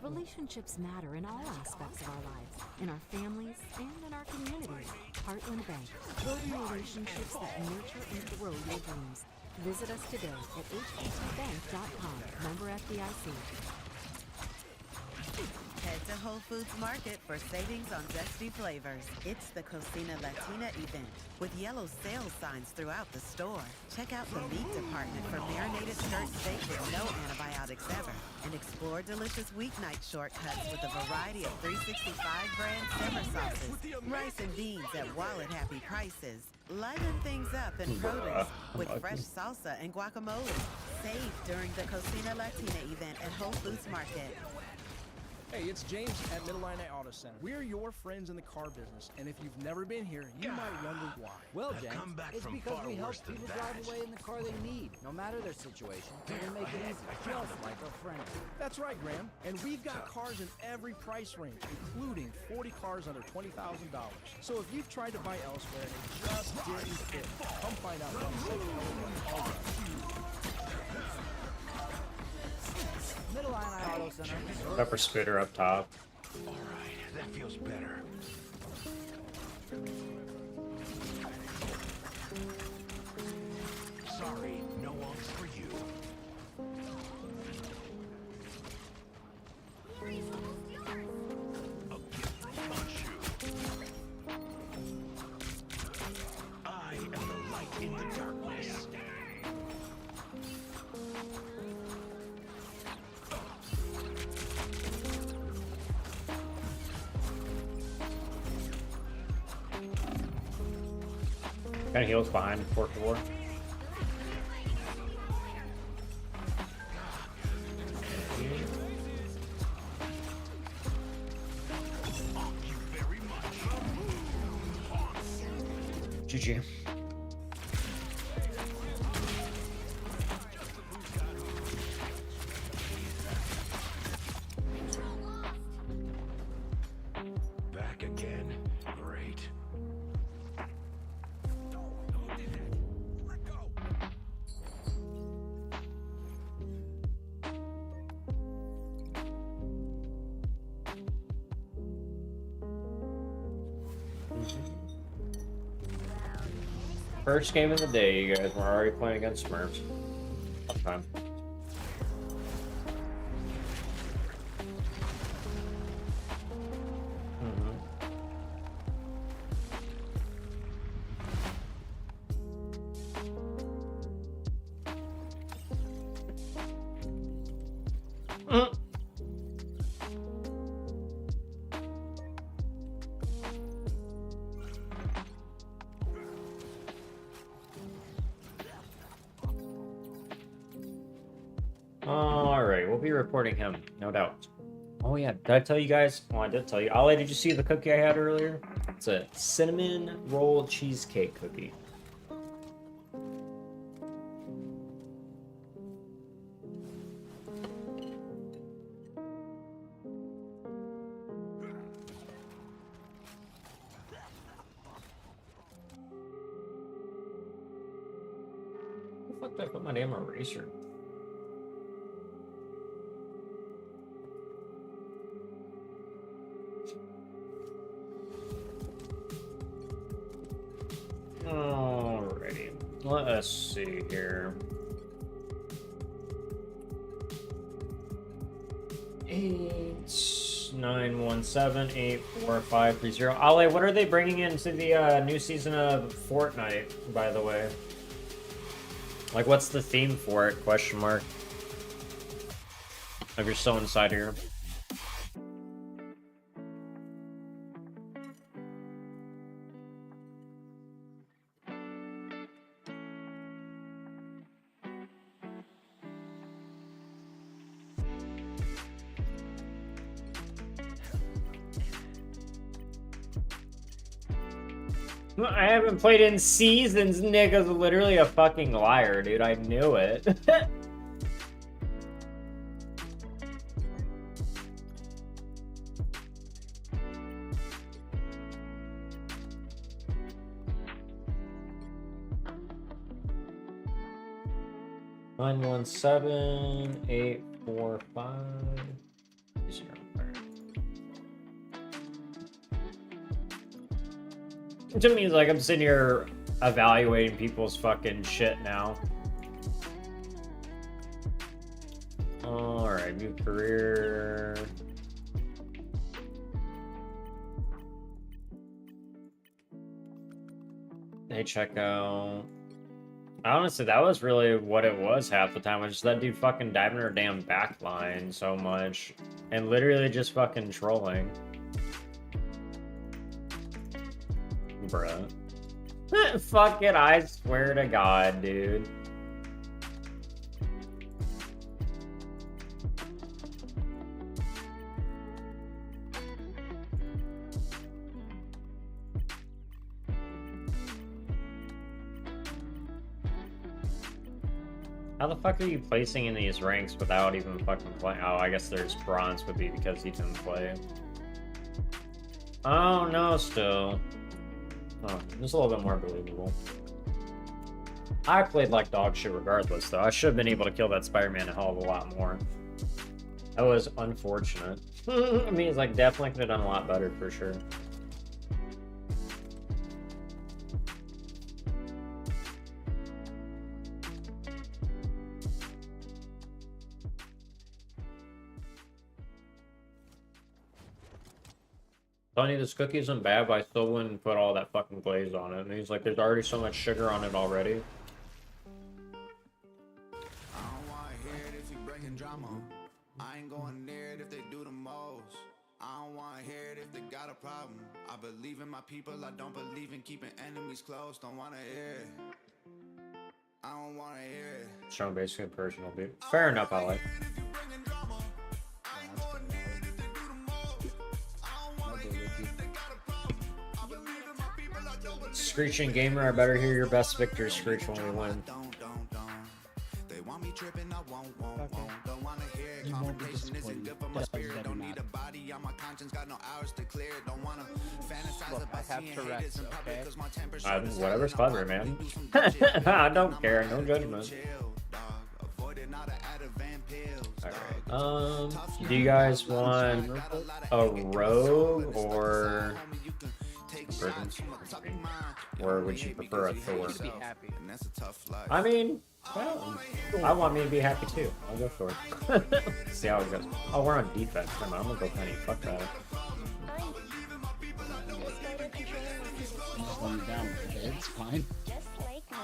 Relationships matter in all aspects of our lives, in our families and in our communities. Heartland Bank, building relationships that nurture and grow your dreams. Visit us today at hbtbank.com. Member FDIC. Head to Whole Foods Market for savings on zesty flavors. It's the Cocina Latina event with yellow sales signs throughout the store. Check out the meat department for marinated skirt steak with no antibiotics ever. And explore delicious weeknight shortcuts with a variety of 365 brand simmer sauces. Rice and beans at wallet-happy prices. Liven things up in produce with fresh salsa and guacamole. Save during the Cocina Latina event at Whole Foods Market. Hey, it's James at Middle Line Auto Center. We're your friends in the car business, and if you've never been here, you might wonder why. Well, I've James, come back it's from because far we help worse than people that. drive away in the car they need, no matter their situation. And we make it easy, just like our friends. That's right, Graham. And we've got cars in every price range, including 40 cars under $20,000. So if you've tried to buy elsewhere and it just didn't fit, come find out why we save you all right. Middle Line Auto Center. Pepper spitter up top. All right, that feels better. Sorry, no lunch for you. Glory's almost yours. A gift from Khonshu. I am the light in the darkness. Kind of heals behind Port War. GG. Back again? Great. First game of the day, you guys. We're already playing against Smurfs. Tough time. Alright, we'll be reporting him, no doubt. Oh yeah, did I tell you guys? Oh, I did tell you. Ollie, did you see the cookie I had earlier? It's a cinnamon roll cheesecake cookie. Where the fuck did I put my damn eraser? Alrighty. Let us see here. 891784530. Ale, what are they bringing into the new season of Fortnite, by the way? Like, what's the theme for it? Question mark. If you're still inside here. I haven't played in seasons. Nick is literally a fucking liar, dude. I knew it. 917-845. To me, it's like I'm sitting here evaluating people's fucking shit now. Alright, new career. Hey, check out. Honestly, that was really what it was half the time. Was just that dude fucking diving her damn backline so much. And literally just fucking trolling. Bruh. Fuck it, I swear to God, dude. How the fuck are you placing in these ranks without even fucking playing? Oh, I guess there's bronze would be because he didn't play. Oh, no, still. Oh, just a little bit more believable. I played like dog shit regardless, though. I should have been able to kill that Spider-Man a hell of a lot more. That was unfortunate. I mean, it's like definitely could have done a lot better for sure. Tony, this cookie isn't bad, but I still wouldn't put all that fucking glaze on it. And he's like, there's already so much sugar on it already. I don't wanna hear it if you bringing drama. I ain't going near it if they do the most. I don't wanna hear it if they got a problem. I believe in my people, I don't believe in keeping enemies close. Don't wanna hear it. I don't wanna hear it. Showing basically a personal beat. Fair enough, I like. Screeching Gamer, I better hear your best victory screech when we win. They want me tripping, I won't. Don't wanna hear it. Confrontation isn't good for my spirit. Don't need a body on my conscience, got no hours to clear. Don't wanna fantasize about seeing haters in public cause my temper's Whatever's clever, man. I don't care, no judgment. Alright. Do you guys want a rogue or or would you prefer a Thor? I mean, well, I want me to be happy too. I'll go for it. See how it goes. Oh, we're on defense. Come on, I'm gonna go penny. Fuck that. It's fine. Just like me.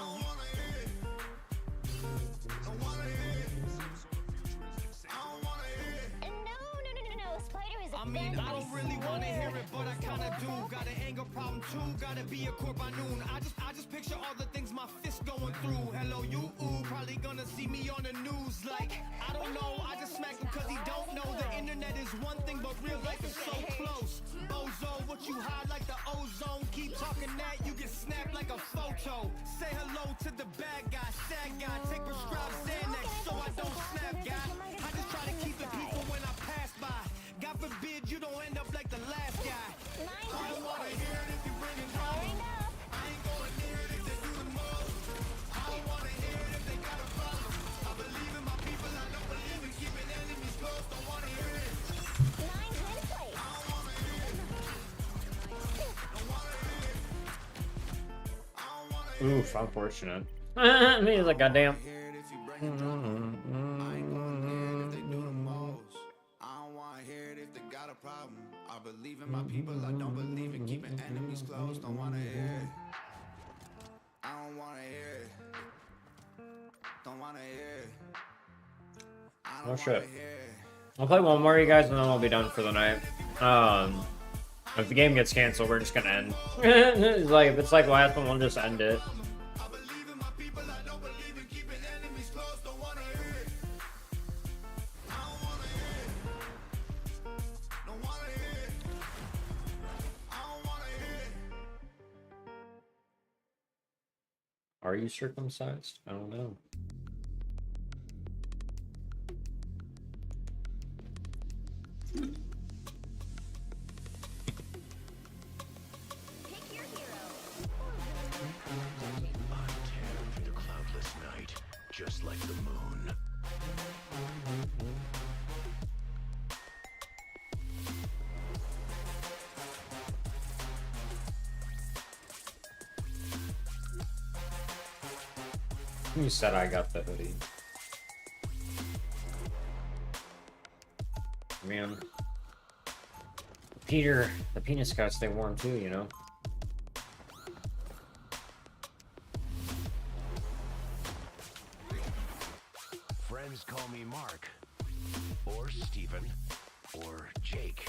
I mean, I don't really want to hear it, but I kind of do. Got an anger problem too, gotta be a corp by noon. I just picture all the things my fist going through. Hello, you, ooh, probably gonna see me on the news. Like, I don't know, I just smack him cause he don't know. The internet is one thing, but real life is so close. Bozo, what you hide like the ozone. Keep talking that, you get snapped like a photo. Say hello to the bad guy, sad guy. Take prescribed Xanax so I don't snap, guy. I just try to keep the people when I pass by. God forbid you don't end up like the last guy. I don't wanna hear it if you bring it home. I ain't going near it if they do the most. I don't wanna hear it if they got a problem. I believe in my people, I Oof, unfortunate. I mean, it's like, goddamn. I ain't gonna hear it if they do the most. I don't wanna hear it if they got a problem. I believe in my people, I don't believe in keeping enemies close. Don't wanna hear it. I don't wanna hear it. Don't wanna hear it. I don't Oh shit. wanna hear it. I'll play one more, you guys, and then we'll be done for the night. If the game gets canceled, we're just gonna end. It's like, if it's like the last one, we'll just end it. I believe in my people, I don't believe in keeping enemies close. Don't wanna hear it. I don't wanna hear it. Don't wanna hear it. I don't wanna hear it. Are you circumcised? I don't know. Pick your hero. I'm tearing through the cloudless night, just like the moon. You said I got the hoodie. Man. Peter, the penis gotta stay warm too, you know? Friends call me Mark, or Steven, or Jake.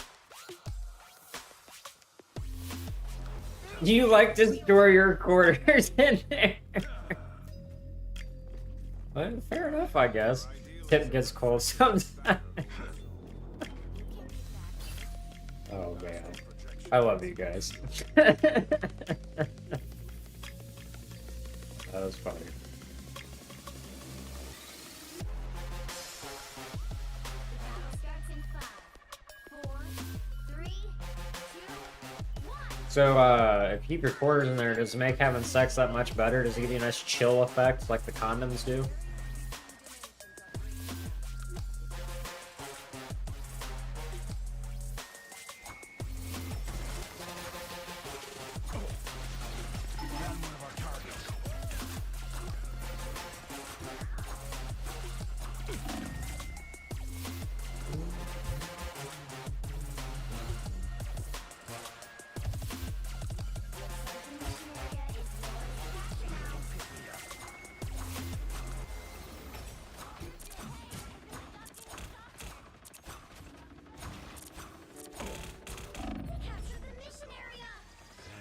Do you like to store your quarters in there? Well, fair enough, I guess. Tip gets cold sometimes. Oh man, I love you guys. That was funny. Starts in 5, 4, 3, 2, 1. So, if you keep your quarters in there, does it make having sex that much better? Does it give you a nice chill effect like the condoms do?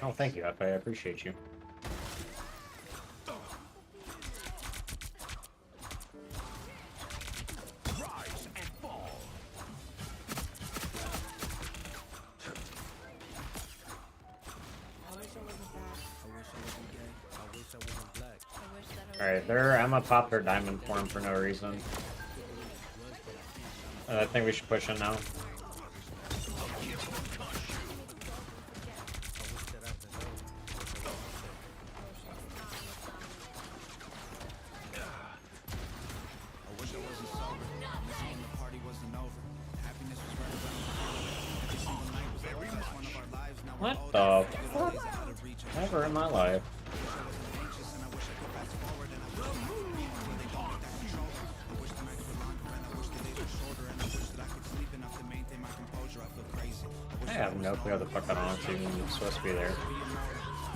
Oh, thank you, I appreciate you. Rise and fall. Alright, I'm gonna pop their diamond form for no reason. I think we should push in now. What the fuck? Never in my life. I have no clue how the fuck I'm on to. I'm supposed to be there.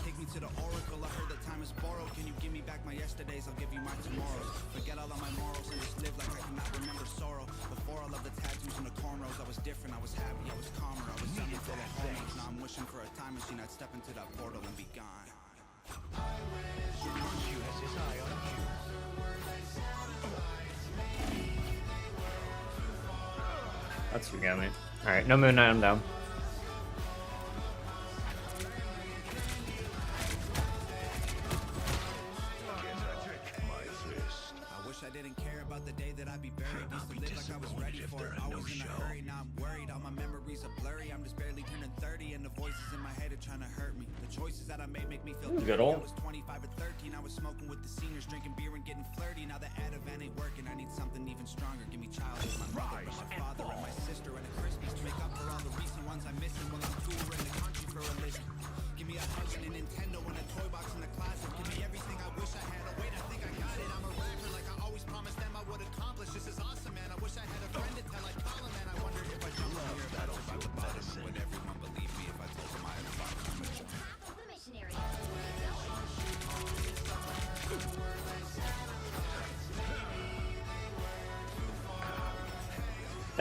Take me to the oracle. I heard that time is borrowed. Can you give me back my yesterdays? I'll give you my tomorrows. Forget all of my morals and just live like I cannot remember sorrow. Before all of the tattoos and the cornrows, I was different. I was happy. I was calmer. I was young and full of hormones. Now I'm wishing for a time machine. I'd step into that portal and be gone. Khonshu has his eye on you. That's what got me. Alright, no moon knight, I'm down. I wish I didn't care about the day that I'd be buried. Used to live like I was ready for it. Always in a hurry, now I'm worried. All my memories are blurry. I'm just barely turning 30, and the voices in my head are trying to hurt me. The choices that I made make me feel Good dirty. old. I was 25 or 13. I was smoking with the seniors, drinking beer and getting flirty. Now the Ativan ain't working. I need something even stronger. Give me childhood, my mother, and my father, and my sister, and a Christmas to make up for all the recent ones I'm missing while I'm touring the country for religion. Give me a hug and a Nintendo and a toy box and a closet. Give me everything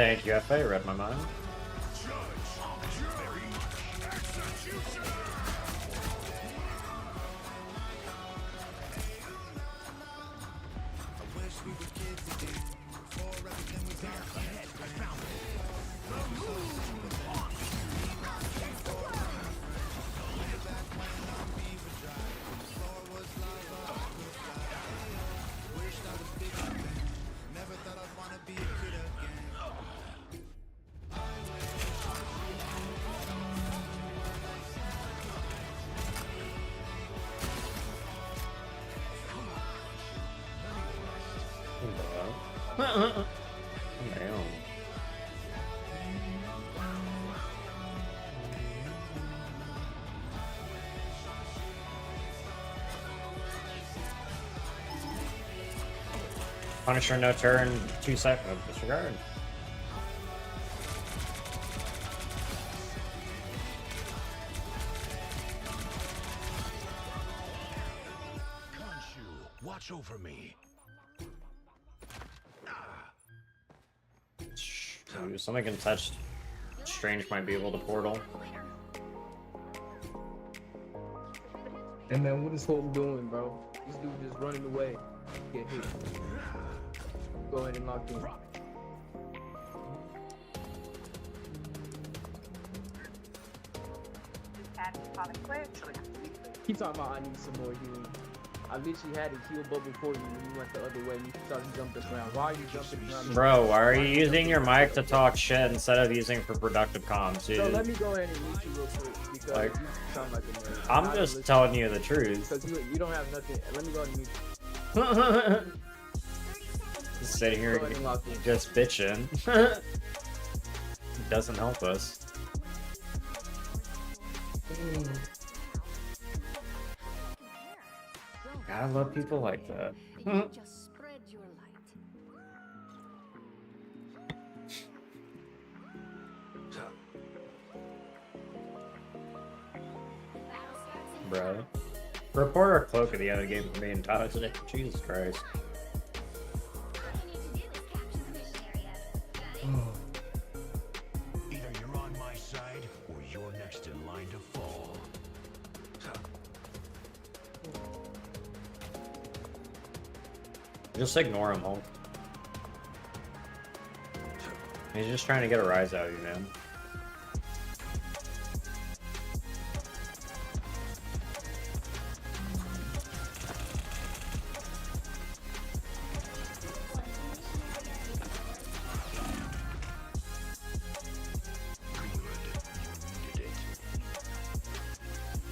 Thank you, FA. Read my mind. Damn. Punisher, no turn, 2 seconds. Disregard. Khonshu, watch over me. Ooh, something can touch. Strange might be able to portal. Hey man, what is Hope doing, bro? This dude just running away. Get hit. Go ahead and lock in. He talking about I need some more healing. I literally had a heal bubble for you when you went the other way and you started jumping around. Why are you jumping around? Bro, why are you using your mic to talk shit instead of using it for productive comms, dude? So let me go ahead and mute you real quick because Like, you sound like a nerd. I'm just telling you the truth. Because you don't have nothing. Let me go ahead and mute you. Just sitting here Go ahead and lock in. just bitching. It doesn't help us. God, I love people like that. Just spread your light. Bro. Report our cloak at the end of the game for me and Tyler today. Jesus Christ. Either you're on my side or you're next in line to fall. Just ignore him, Hulk. He's just trying to get a rise out of you, man.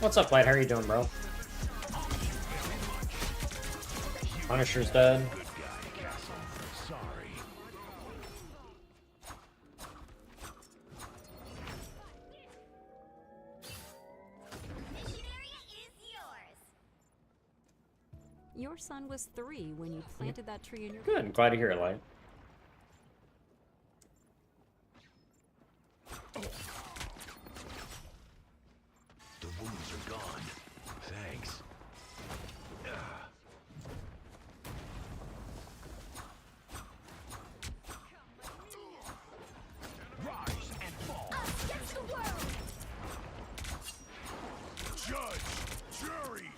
What's up, Light? How are you doing, bro? Punisher's dead. Your son was 3 when you planted that tree in your Good. I'm glad to hear it, Light. The wounds are gone. Thanks. Rise and fall. Against the world. Judge, jury,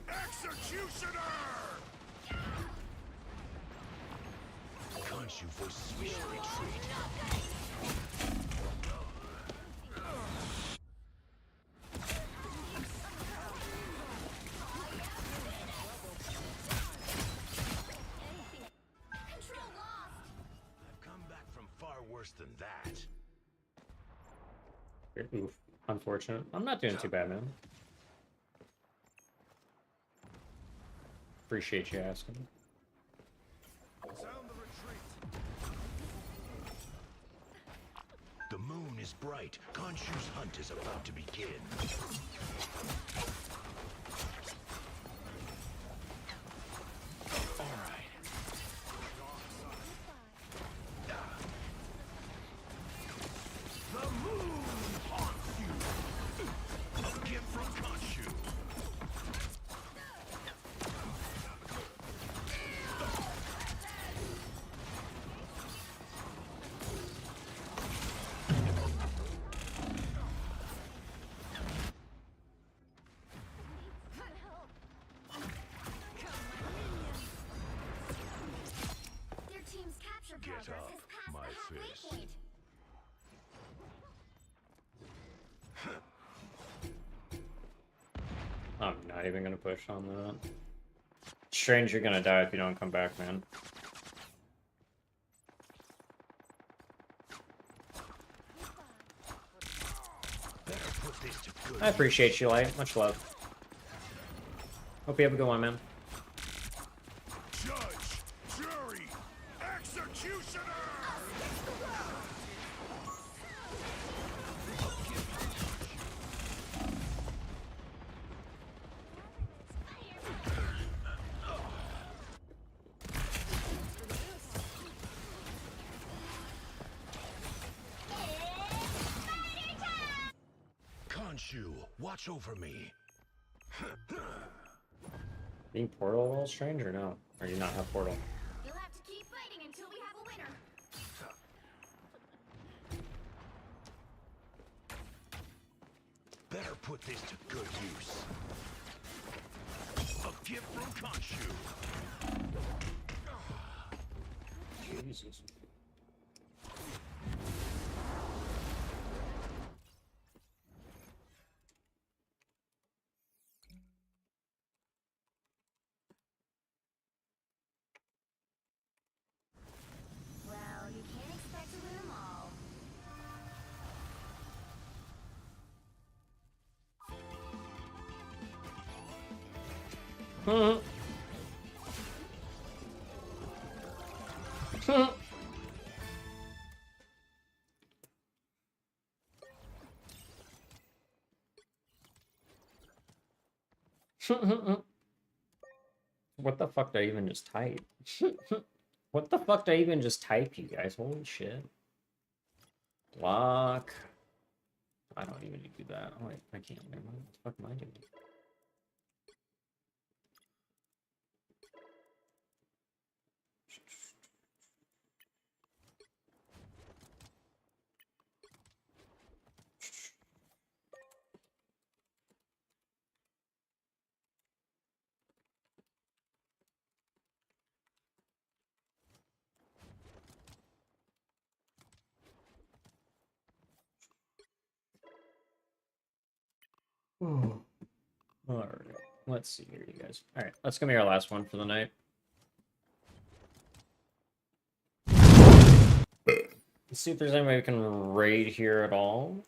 executioner! Khonshu forces me to retreat. I've come back from far worse than that. Oof. Unfortunate. I'm not doing too bad, man. Appreciate you asking. Sound the retreat. The moon is bright. Khonshu's hunt is about to begin. All right. The moon haunts you. A gift from Khonshu. office. I'm not even gonna push on that. Strange, you're gonna die if you don't come back, man. I appreciate you, Light. Much love. Hope you have a good one, man. Judge, jury, executioner! Khonshu, watch over me. Being portal a little strange or no? Or do you not have portal? You'll have to keep fighting until we have a winner. Better put this to good use. A gift from Khonshu. Jesus. Well, you can't expect to win them all. What the fuck did I even just type? What the fuck did I even just type, you guys? Holy shit. Block. I don't even do that. Oh, wait, I can't. Never mind. What the fuck am I doing? Alright, let's see here, you guys. Alright, that's gonna be our last one for the night. Let's see if there's any way we can raid here at all.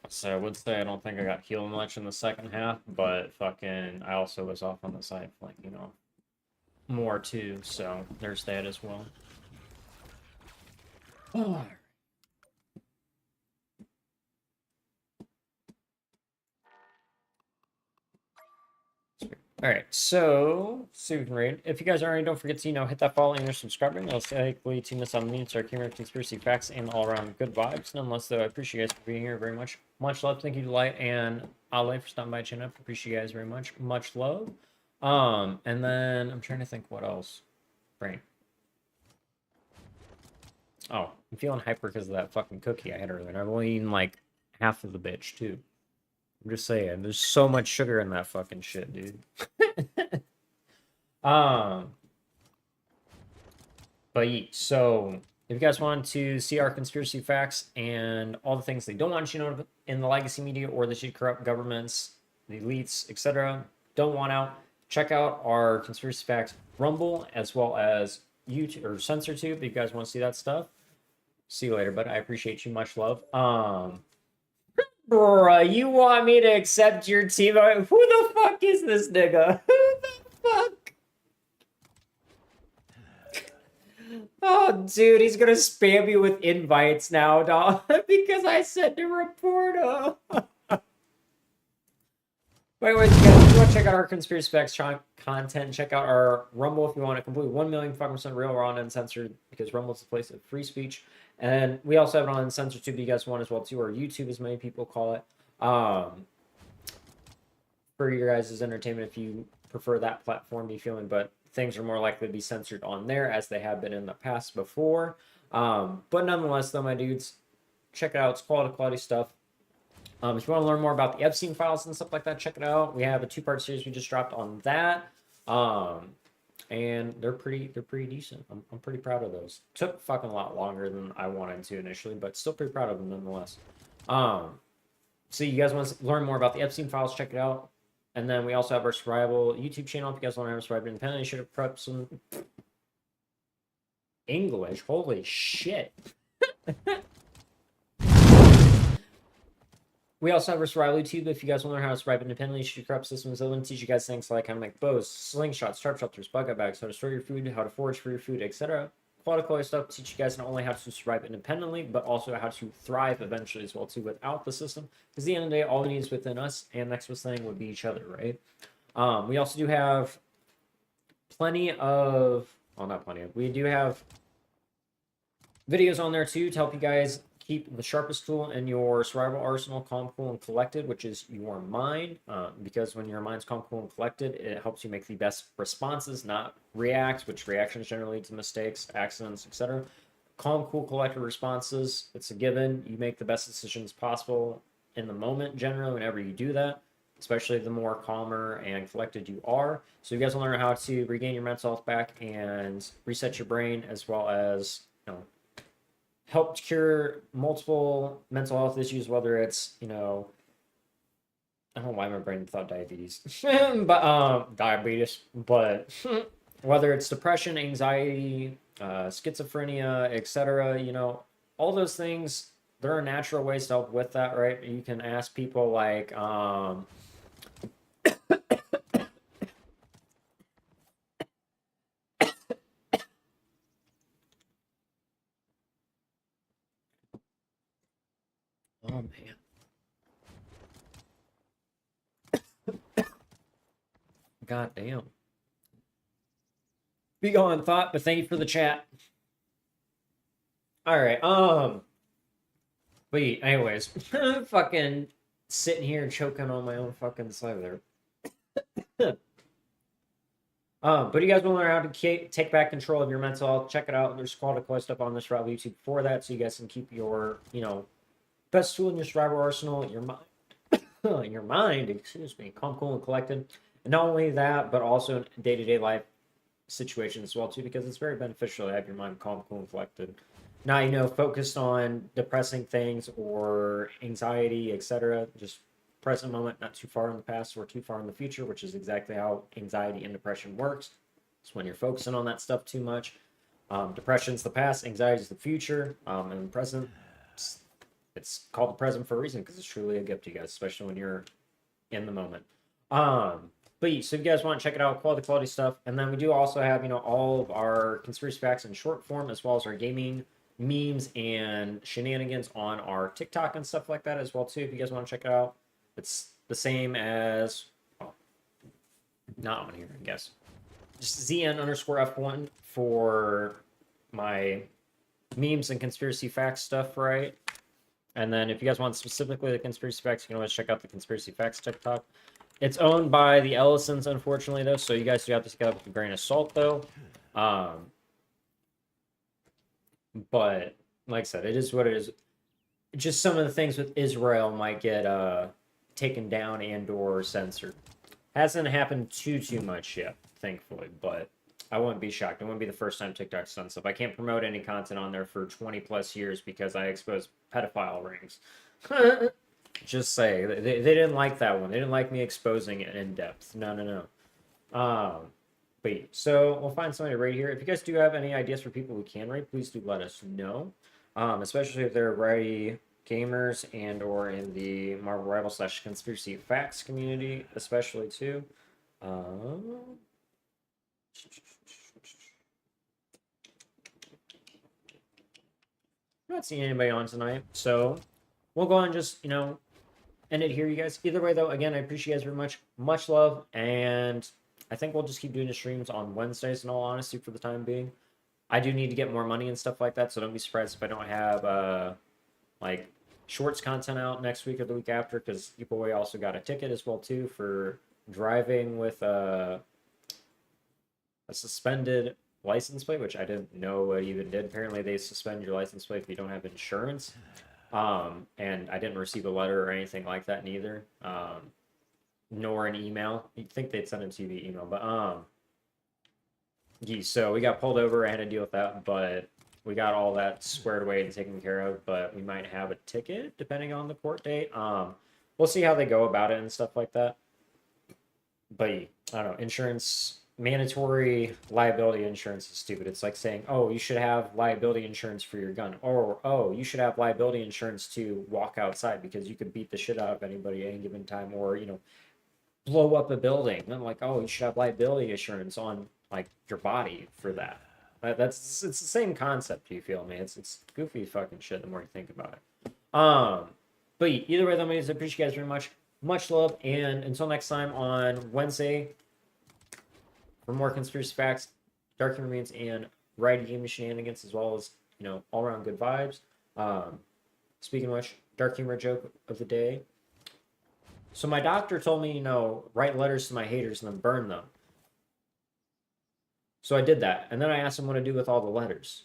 So I would say I don't think I got healed much in the second half, but fucking I also was off on the side flank, you know. More too, so there's that as well. Oh. Alright, so see if we can raid. If you guys already don't forget to, hit that follow and your subscribe button. It'll likely to miss on the means, our camera, conspiracy facts, and all around good vibes. Nonetheless, though, I appreciate you guys for being here very much. Much love. Thank you to Light and Ale for stopping by channel. Appreciate you guys very much. Much love. And then I'm trying to think what else. Brain. Oh, I'm feeling hyper because of that fucking cookie I had earlier. And I've only eaten like half of the bitch too. I'm just saying, there's so much sugar in that fucking shit, dude. But yeah, so if you guys want to see our conspiracy facts and all the things they don't want you to know in the legacy media or the shit corrupt governments, the elites, etc., don't want out, check out our conspiracy facts Rumble as well as YouTube or CensorTube if you guys want to see that stuff. See you later, but I appreciate you. Much love. Bruh, you want me to accept your team? Who the fuck is this nigga? Who the fuck? Oh, dude, he's gonna spam you with invites now, dog, because I said to report him. Wait, guys, if you want to check out our conspiracy facts content, check out our Rumble if you want to complete 1 million fucking % real, raw, and uncensored, because Rumble's the place of free speech. And we also have it on Uncensored Tube, you guys want as well too, or YouTube as many people call it. For your guys' entertainment if you prefer that platform, be feeling, but things are more likely to be censored on there as they have been in the past before. But nonetheless, though, my dudes, check it out. It's quality stuff. If you want to learn more about the Epstein files and stuff like that, check it out. We have a 2-part series we just dropped on that. And they're pretty decent. I'm pretty proud of those. Took fucking a lot longer than I wanted to initially, but still pretty proud of them nonetheless. So you guys want to learn more about the Epstein files, check it out. And then we also have our survival YouTube channel. If you guys want to have survival independently, you should have prepped some English. Holy shit. We also have our survival YouTube. If you guys want to learn how to survive independently, shoot corrupt systems, it'll teach you guys things like how to make bows, slingshots, tarp shelters, bug out bags, how to store your food, how to forage for your food, etc. Quality stuff to teach you guys not only how to survive independently, but also how to thrive eventually as well too without the system. Because at the end of the day, all we need is within us, and next best thing would be each other, right? We also do have plenty of, well, not plenty of, we do have videos on there too to help you guys keep the sharpest tool in your survival arsenal calm, cool, and collected, which is your mind. Because when your mind's calm, cool, and collected, it helps you make the best responses, not reacts, which reactions generally lead to mistakes, accidents, etc. Calm, cool, collected responses, it's a given. You make the best decisions possible in the moment, generally, whenever you do that, especially the more calmer and collected you are. So you guys will learn how to regain your mental health back and reset your brain, as well as, you know, helped cure multiple mental health issues, whether it's, you know, I don't know why my brain thought diabetes, but diabetes, but whether it's depression, anxiety, schizophrenia, etc., you know, all those things, there are natural ways to help with that, right? You can ask people like, oh man. God damn. Be gone thought, but thank you for the chat. All right. But anyways, fucking sitting here and choking on my own fucking saliva there. But you guys will learn how to take back control of your mental health. Check it out. There's quality stuff on this route YouTube for that, so you guys can keep your, you know, best tool in your survival arsenal, your mind, your mind, excuse me, calm, cool, and collected. And not only that, but also in day-to-day life situations as well too, because it's very beneficial to have your mind calm, cool, and collected. Not, you know, focused on depressing things or anxiety, etc. Just present moment, not too far in the past or too far in the future, which is exactly how anxiety and depression works. It's when you're focusing on that stuff too much. Depression's the past, anxiety is the future, and the present. It's called the present for a reason, because it's truly a gift to you guys, especially when you're in the moment. But yeah, so if you guys want to check it out, quality stuff. And then we do also have, you know, all of our conspiracy facts in short form, as well as our gaming memes and shenanigans on our TikTok and stuff like that as well too. If you guys want to check it out, it's the same as, oh, not on here, I guess. Just ZN_F1 for my memes and conspiracy facts stuff, right? And then if you guys want specifically the conspiracy facts, you can always check out the conspiracy facts TikTok. It's owned by the Ellisons, unfortunately, though, so you guys do have to take it with a grain of salt, though. But like I said, it is what it is. Just some of the things with Israel might get taken down and or censored. Hasn't happened too much yet, thankfully, but I wouldn't be shocked. It wouldn't be the first time TikTok's done stuff. I can't promote any content on there for 20 plus years because I expose pedophile rings. Just say they didn't like that one. They didn't like me exposing it in depth. No. But yeah, so we'll find somebody right here. If you guys do have any ideas for people who can rate, please do let us know. Especially if they're already gamers and or in the Marvel Rival / Conspiracy Facts community, especially too. Not seeing anybody on tonight, so we'll go on and just, you know, end it here, you guys. Either way, though, again, I appreciate you guys very much. Much love, and I think we'll just keep doing the streams on Wednesdays, in all honesty, for the time being. I do need to get more money and stuff like that, so don't be surprised if I don't have, like, shorts content out next week or the week after, because your boy also got a ticket as well, too, for driving with a suspended license plate, which I didn't know what even did. Apparently, they suspend your license plate if you don't have insurance. And I didn't receive a letter or anything like that neither, nor an email. You'd think they'd send it to you via email, but yeah, so we got pulled over. I had to deal with that, but we got all that squared away and taken care of. But we might have a ticket depending on the court date. We'll see how they go about it and stuff like that. But I don't know, insurance, mandatory liability insurance is stupid. It's like saying, oh, you should have liability insurance for your gun, or oh, you should have liability insurance to walk outside because you could beat the shit out of anybody at any given time, or blow up a building. And I'm like, oh, you should have liability insurance on like your body for that. It's the same concept. You feel me? It's goofy fucking shit the more you think about it. But either way, though, I appreciate you guys very much. Much love, and until next time on Wednesday, for more conspiracy facts, dark humor memes, and variety gaming shenanigans, as well as all around good vibes. Speaking of which, dark humor joke of the day. So my doctor told me, write letters to my haters and then burn them. So I did that, and then I asked him what to do with all the letters.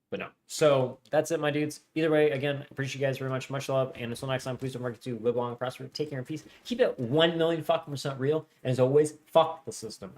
But no. So that's it, my dudes. Either way, again, appreciate you guys very much. Much love. And until next time, please don't forget to live long and prosper. Take care and peace. Keep it 1,000,000% real. And as always, fuck the system.